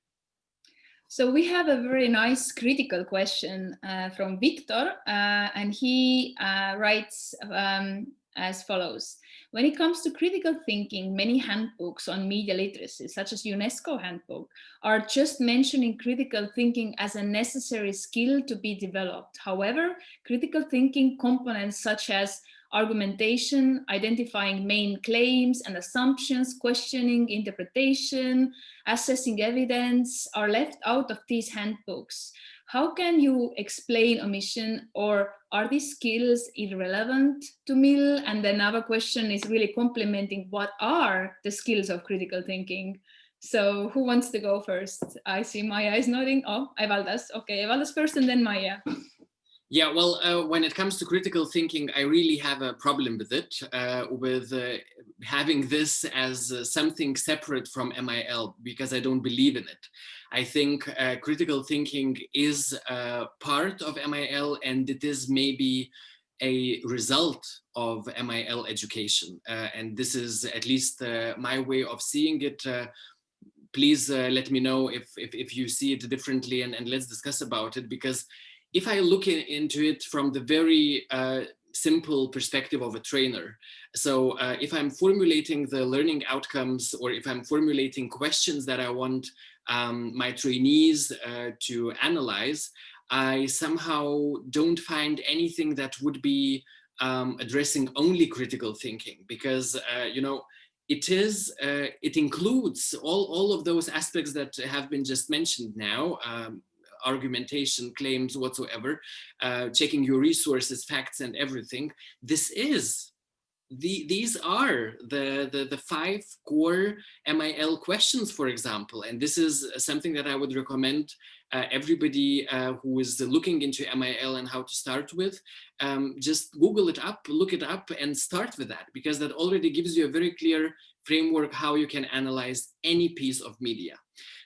So we have a very nice critical question from Victor, and he writes as follows. When it comes to critical thinking, many handbooks on media literacy, such as UNESCO handbook, are just mentioning critical thinking as a necessary skill to be developed. However, critical thinking components such as argumentation, identifying main claims and assumptions, questioning interpretation, assessing evidence are left out of these handbooks. How can you explain omission, or are these skills irrelevant to MIL? And then another question is really complementing what are the skills of critical thinking. So who wants to go first? I see Maya is nodding. Oh, Evaldas. Okay, Evaldas first and then Maya.
Yeah, well, when it comes to critical thinking, I really have a problem with it, having this as something separate from MIL, because I don't believe in it. I think critical thinking is part of MIL, and it is maybe a result of MIL education. And this is at least my way of seeing it. Please let me know if you see it differently, and let's discuss about it, because if I look into it from the very simple perspective of a trainer, so if I'm formulating the learning outcomes, or if I'm formulating questions that I want my trainees to analyze, I somehow don't find anything that would be addressing only critical thinking, because it includes all of those aspects that have been just mentioned now. Argumentation, claims, whatsoever, checking your resources, facts, and everything. These are the 5 core MIL questions, for example, and this is something that I would recommend everybody who is looking into MIL and how to start with. Just Google it up, look it up, and start with that, because that already gives you a very clear framework how you can analyze any piece of media.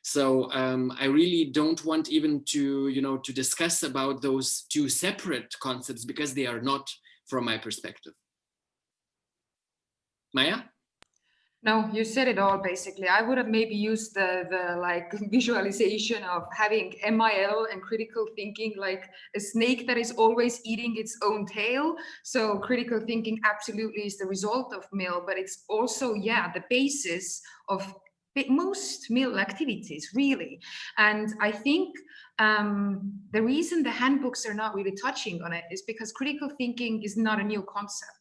So I really don't want even to discuss about those 2 separate concepts, because they are not from my perspective. Maya?
No, you said it all basically. I would have maybe used the like visualization of having MIL and critical thinking like a snake that is always eating its own tail. So critical thinking absolutely is the result of MIL, but it's also, yeah, the basis of most MIL activities, really. And I think the reason the handbooks are not really touching on it is because critical thinking is not a new concept.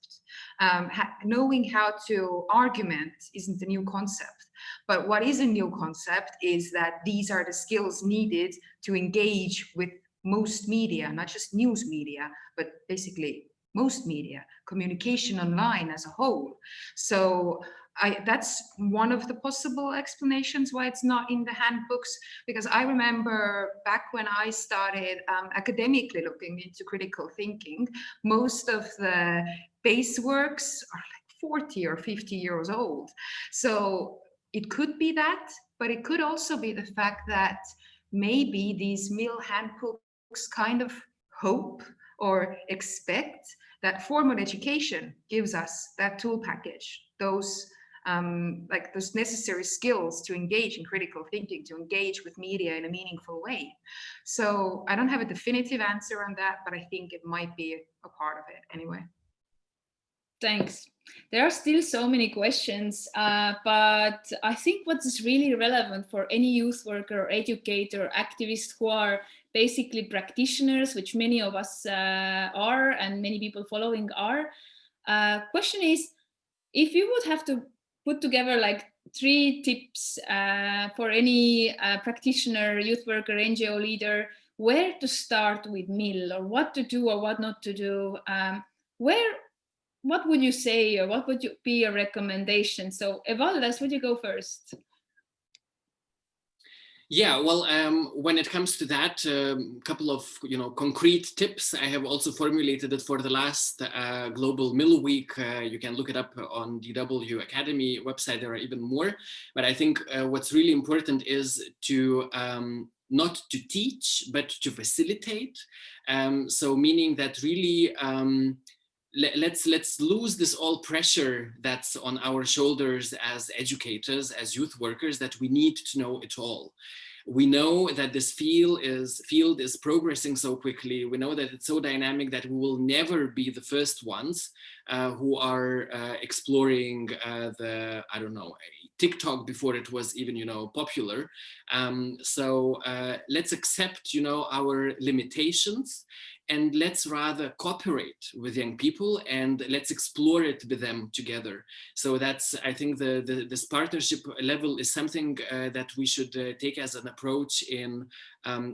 Knowing how to argument isn't a new concept, but what is a new concept is that these are the skills needed to engage with most media, not just news media, but basically most media, communication online as a whole. So that's one of the possible explanations why it's not in the handbooks, because I remember back when I started academically looking into critical thinking, most of the base works are like 40 or 50 years old. So it could be that, but it could also be the fact that maybe these MIL handbooks kind of hope or expect that formal education gives us that tool package, those those necessary skills to engage in critical thinking, to engage with media in a meaningful way. So I don't have a definitive answer on that, but I think it might be a part of it anyway.
Thanks. There are still so many questions, but I think what is really relevant for any youth worker, educator, activist who are basically practitioners, which many of us are and many people following are, question is, if you would have to put together like 3 tips for any practitioner, youth worker, NGO leader, where to start with MIL, or what to do or what not to do. What would you say, or what would be a recommendation? So Evaldas, would you go first?
Yeah, well, when it comes to that, couple of concrete tips. I have also formulated it for the last Global MIL Week. You can look it up on DW Academy website. There are even more. But I think what's really important is to not to teach, but to facilitate. So meaning that really let's lose this all pressure that's on our shoulders as educators, as youth workers, that we need to know it all. We know that this field is progressing so quickly. We know that it's so dynamic that we will never be the first ones who are exploring I don't know, TikTok before it was even, popular. So let's accept, our limitations, and let's rather cooperate with young people, and let's explore it with them together. So that's, I think, this partnership level is something that we should take as an approach in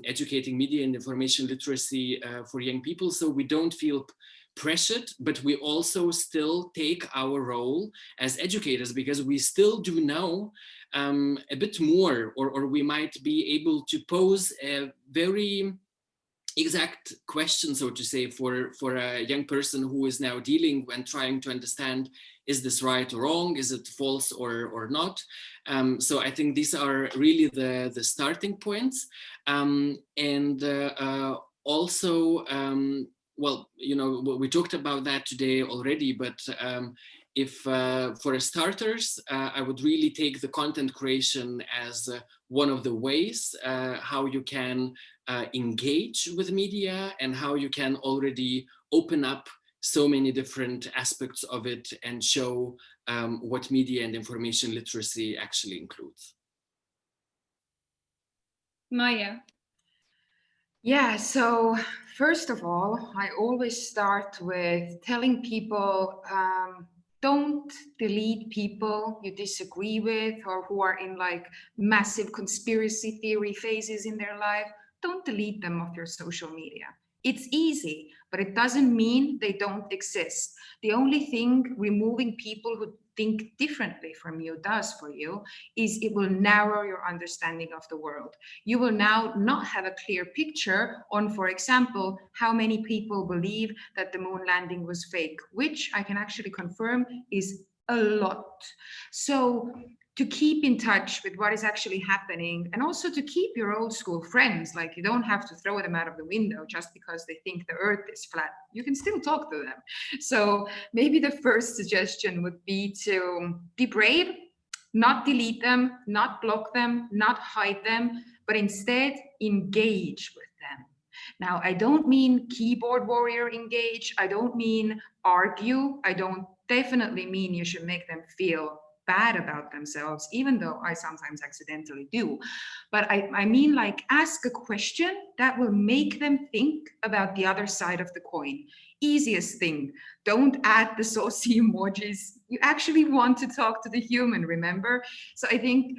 educating media and information literacy for young people, so we don't feel pressured, but we also still take our role as educators, because we still do know a bit more, or we might be able to pose a very exact question, so to say, for a young person who is now dealing and trying to understand, is this right or wrong? Is it false or not? So I think these are really the starting points. Also, well, we talked about that today already, but if for starters, I would really take the content creation as one of the ways how you can engage with media, and how you can already open up so many different aspects of it and show what media and information literacy actually includes.
Maya.
Yeah, so first of all, I always start with telling people, don't delete people you disagree with, or who are in like massive conspiracy theory phases in their life. Don't delete them off your social media. It's easy, but it doesn't mean they don't exist. The only thing removing people who think differently from you does for you is it will narrow your understanding of the world. You will now not have a clear picture on, for example, how many people believe that the moon landing was fake, which I can actually confirm is a lot. So to keep in touch with what is actually happening, and also to keep your old school friends, like you don't have to throw them out of the window just because they think the earth is flat. You can still talk to them. So maybe the first suggestion would be to be brave, not delete them, not block them, not hide them, but instead engage with them. Now, I don't mean keyboard warrior engage. I don't mean argue. I don't definitely mean you should make them feel bad about themselves, even though I sometimes accidentally do. But I mean, like, ask a question that will make them think about the other side of the coin. Easiest thing, don't add the saucy emojis. You actually want to talk to the human, remember? So I think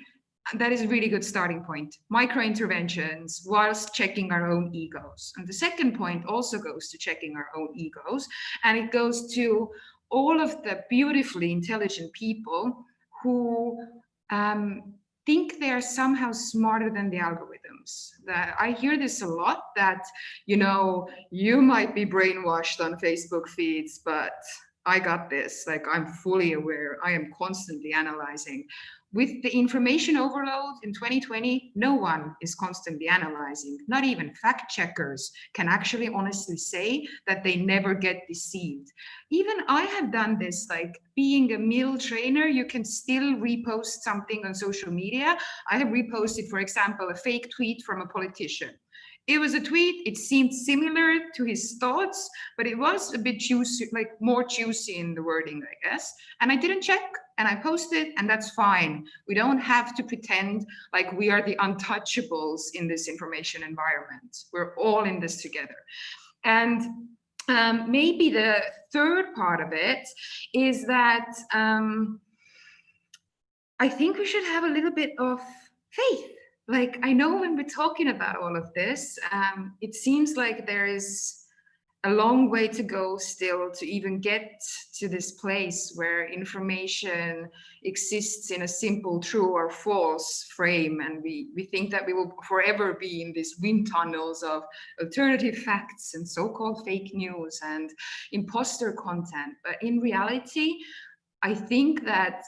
that is a really good starting point. Micro interventions whilst checking our own egos. And the second point also goes to checking our own egos. And it goes to all of the beautifully intelligent people who think they're somehow smarter than the algorithms. I hear this a lot, that, you might be brainwashed on Facebook feeds, but I got this, like, I'm fully aware, I am constantly analyzing. With the information overload in 2020, no one is constantly analyzing. Not even fact checkers can actually honestly say that they never get deceived. Even I have done this, like being a MIL trainer, you can still repost something on social media. I have reposted, for example, a fake tweet from a politician. It was a tweet, it seemed similar to his thoughts, but it was a bit juicy, like more juicy in the wording, I guess. And I didn't check, and I posted, and that's fine. We don't have to pretend like we are the untouchables in this information environment. We're all in this together. And maybe the third part of it is that I think we should have a little bit of faith. Like, I know when we're talking about all of this, it seems like there is a long way to go still to even get to this place where information exists in a simple true or false frame. And we think that we will forever be in these wind tunnels of alternative facts and so-called fake news and imposter content. But in reality, I think that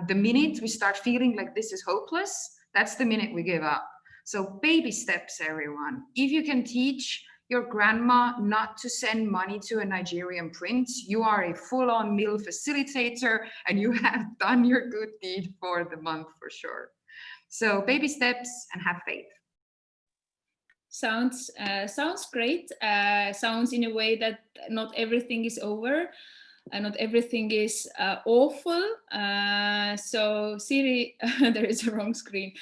the minute we start feeling like this is hopeless, that's the minute we give up. So baby steps, everyone. If you can teach your grandma not to send money to a Nigerian prince, you are a full-on meal facilitator and you have done your good deed for the month for sure. So baby steps and have faith.
Sounds great. Sounds in a way that not everything is over. Not everything is awful. So Siri, there is a wrong screen.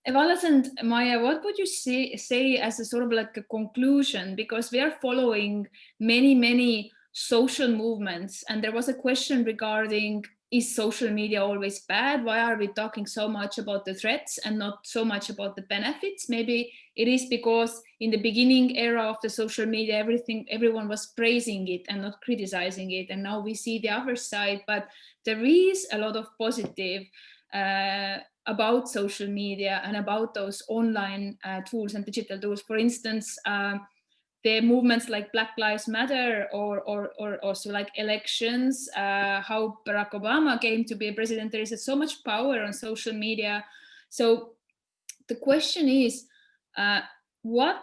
Evaldas and Maya, what would you say as a sort of like a conclusion? Because we are following many social movements, and there was a question regarding, is social media always bad? Why are we talking so much about the threats and not so much about the benefits? Maybe it is because in the beginning era of the social media, everyone was praising it and not criticizing it. And now we see the other side, but there is a lot of positive about social media and about those online tools and digital tools. For instance, the movements like Black Lives Matter or also like elections, how Barack Obama came to be a president. There is so much power on social media. So the question is, what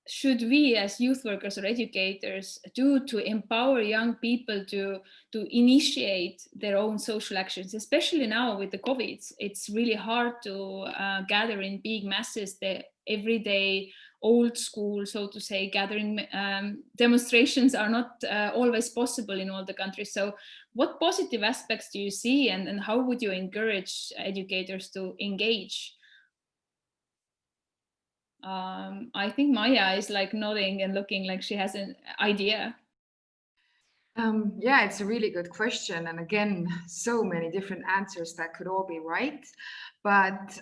should we as youth workers or educators do to empower young people to initiate their own social actions, especially now with the COVID? It's really hard to gather in big masses. The everyday old school, so to say, gathering demonstrations are not always possible in all the countries. So what positive aspects do you see, and how would you encourage educators to engage? I think Maya is like nodding and looking like she has an idea.
Yeah, it's a really good question. And again, so many different answers that could all be right. But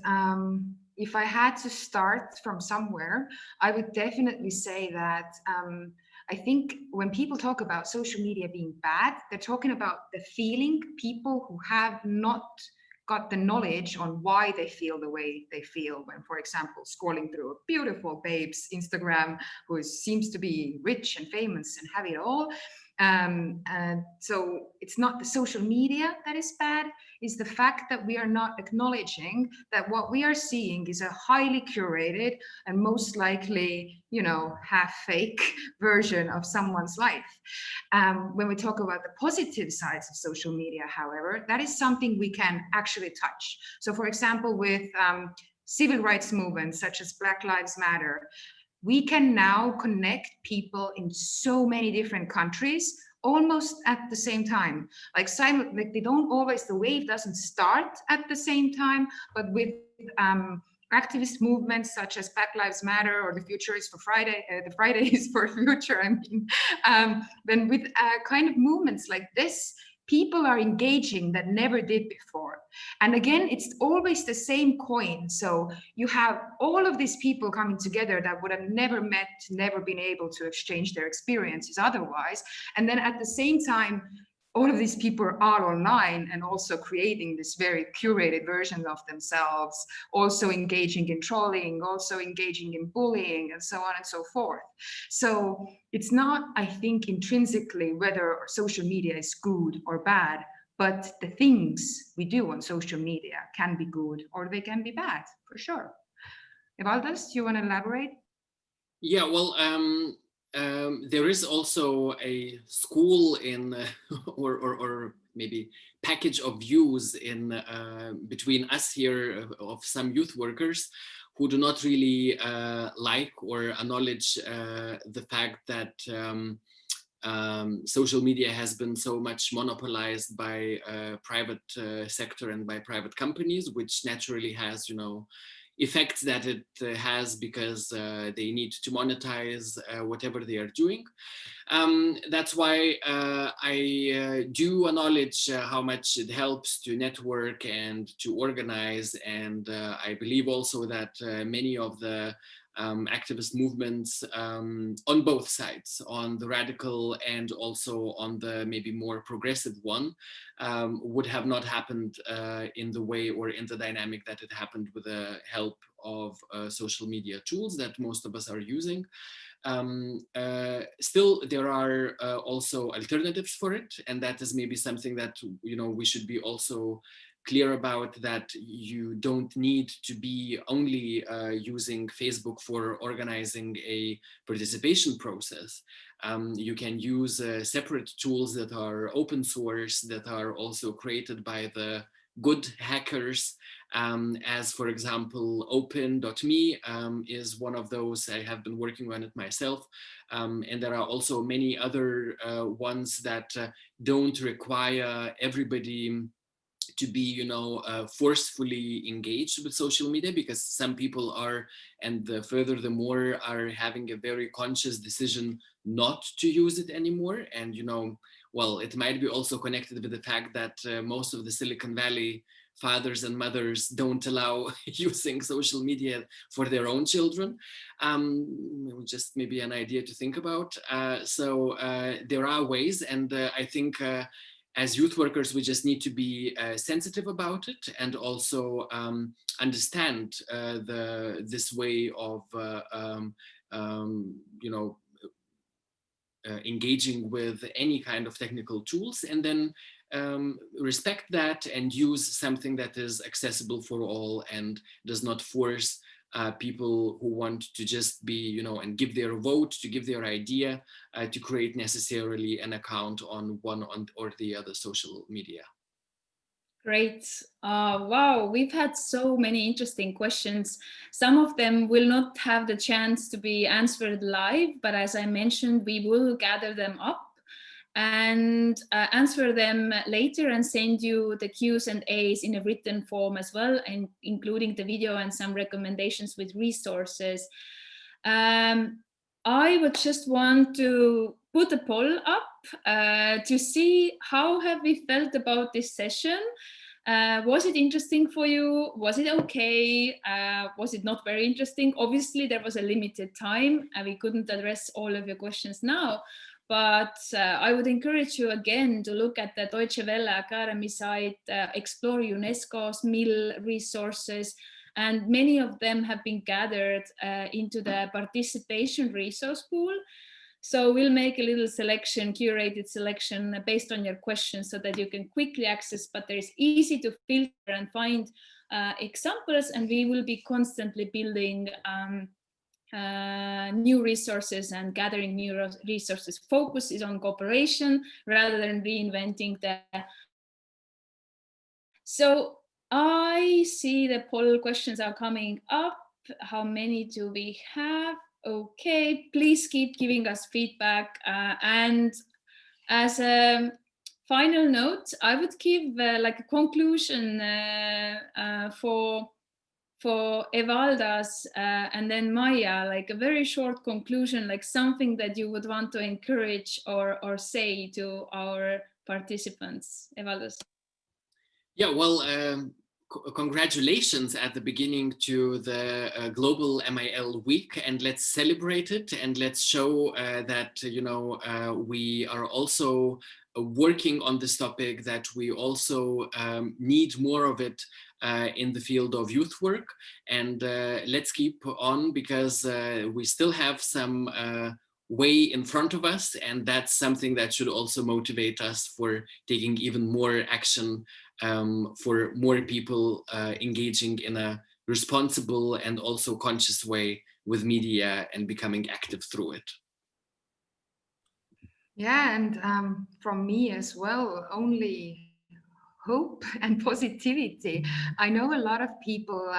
if I had to start from somewhere, I would definitely say that I think when people talk about social media being bad, they're talking about the feeling people who have not got the knowledge on why they feel the way they feel when, for example, scrolling through a beautiful babe's Instagram who seems to be rich and famous and have it all. And so it's not the social media that is bad, it's the fact that we are not acknowledging that what we are seeing is a highly curated and most likely, you know, half fake version of someone's life. When we talk about the positive sides of social media, however, that is something we can actually touch. So for example, with civil rights movements such as Black Lives Matter, we can now connect people in so many different countries almost at the same time. Like they don't always, the wave doesn't start at the same time, but with activist movements such as Black Lives Matter or the Future is for Friday, the Friday is for Future, I mean, then with kind of movements like this, people are engaging that never did before. And again, it's always the same coin. So you have all of these people coming together that would have never met, never been able to exchange their experiences otherwise. And then at the same time, all of these people are online and also creating this very curated version of themselves, also engaging in trolling, also engaging in bullying, and so on and so forth. So it's not, I think, intrinsically whether social media is good or bad, but the things we do on social media can be good or they can be bad, for sure. Evaldas, do you want to elaborate?
Yeah, well, there is also a school in, or maybe package of views in between us here of some youth workers who do not really like or acknowledge the fact that social media has been so much monopolized by private sector and by private companies, which naturally has, you know, effects that it has because they need to monetize whatever they are doing. That's why I do acknowledge how much it helps to network and to organize. And I believe also that many of the activist movements on both sides, on the radical and also on the maybe more progressive one, would have not happened in the way or in the dynamic that it happened with the help of social media tools that most of us are using. Still, there are also alternatives for it, and that is maybe something that we should be also clear about, that you don't need to be only using Facebook for organizing a participation process. You can use separate tools that are open source, that are also created by the good hackers, as for example, open.me is one of those. I have been working on it myself. And there are also many other ones that don't require everybody to be, forcefully engaged with social media, because some people are, and further the more, are having a very conscious decision not to use it anymore. And, well, it might be also connected with the fact that most of the Silicon Valley fathers and mothers don't allow using social media for their own children. Just maybe an idea to think about. So there are ways, and I think as youth workers, we just need to be sensitive about it, and also understand this way of engaging with any kind of technical tools, and then respect that and use something that is accessible for all and does not force people who want to just be, and give their vote, to give their idea, to create necessarily an account on one or the other social media.
Great. Wow, we've had so many interesting questions. Some of them will not have the chance to be answered live, but as I mentioned, we will gather them up and answer them later and send you the Q's and A's in a written form as well, and including the video and some recommendations with resources. I would just want to put a poll up to see how have we felt about this session. Was it interesting for you? Was it okay? Was it not very interesting? Obviously, there was a limited time and we couldn't address all of your questions now. But I would encourage you again to look at the Deutsche Welle Akademie site, explore UNESCO's MIL resources, and many of them have been gathered into the participation resource pool. So we'll make a little selection, curated selection based on your questions so that you can quickly access, but there is easy to filter and find examples, and we will be constantly building new resources and gathering new resources. Focus is on cooperation rather than reinventing the. So I see the poll questions are coming up. How many do we have? Okay, please keep giving us feedback. And as a final note, I would give like a conclusion for Evaldas and then Maya, like a very short conclusion, like something that you would want to encourage or say to our participants. Evaldas.
Yeah, well, congratulations at the beginning to the Global MIL Week, and let's celebrate it, and let's show that, we are also working on this topic, that we also need more of it in the field of youth work. And let's keep on, because we still have some way in front of us, and that's something that should also motivate us for taking even more action, for more people engaging in a responsible and also conscious way with media and becoming active through it.
Yeah, and from me as well, only hope and positivity. I know a lot of people,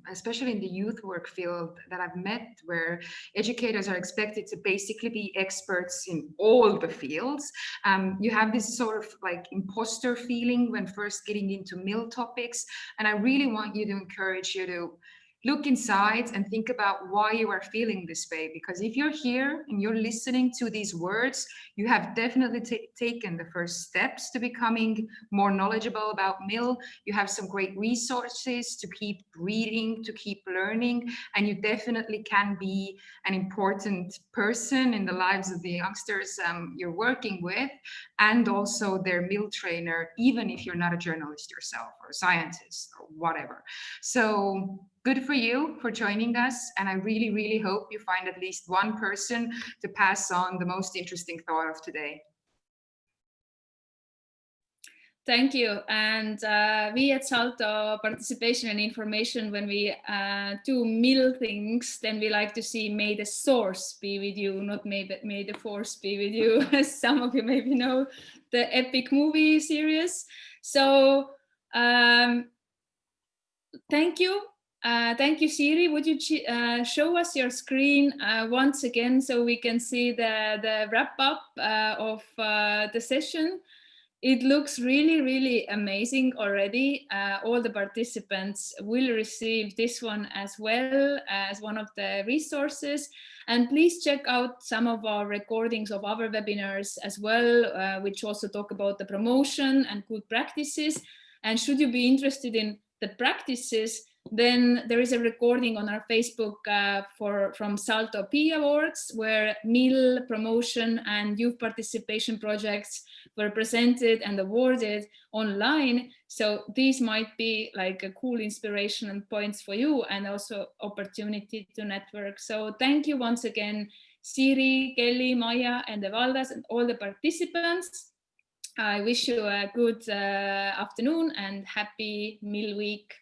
especially in the youth work field that I've met, where educators are expected to basically be experts in all the fields. You have this sort of like imposter feeling when first getting into MIL topics. And I really want you to encourage you to look inside and think about why you are feeling this way. Because if you're here and you're listening to these words, you have definitely taken the first steps to becoming more knowledgeable about MIL. You have some great resources to keep reading, to keep learning, and you definitely can be an important person in the lives of the youngsters you're working with, and also their MIL trainer, even if you're not a journalist yourself or a scientist or whatever. So good for you for joining us. And I really, really hope you find at least one person to pass on the most interesting thought of today.
Thank you. And we at Salto Participation and Information, when we do MIL things, then we like to see may the source be with you, not may the force be with you, as some of you maybe know the epic movie series. So thank you. Thank you, Siri. Would you show us your screen once again so we can see the wrap up of the session? It looks really, really amazing already. All the participants will receive this one as well as one of the resources. And please check out some of our recordings of other webinars as well, which also talk about the promotion and good practices. And should you be interested in the practices, then there is a recording on our Facebook from Salto P Awards, where MIL promotion and youth participation projects were presented and awarded online. So these might be like a cool inspiration and points for you, and also opportunity to network. So thank you once again, Siri, Kelly, Maya, and Evaldas, and all the participants. I wish you a good afternoon and happy MIL week.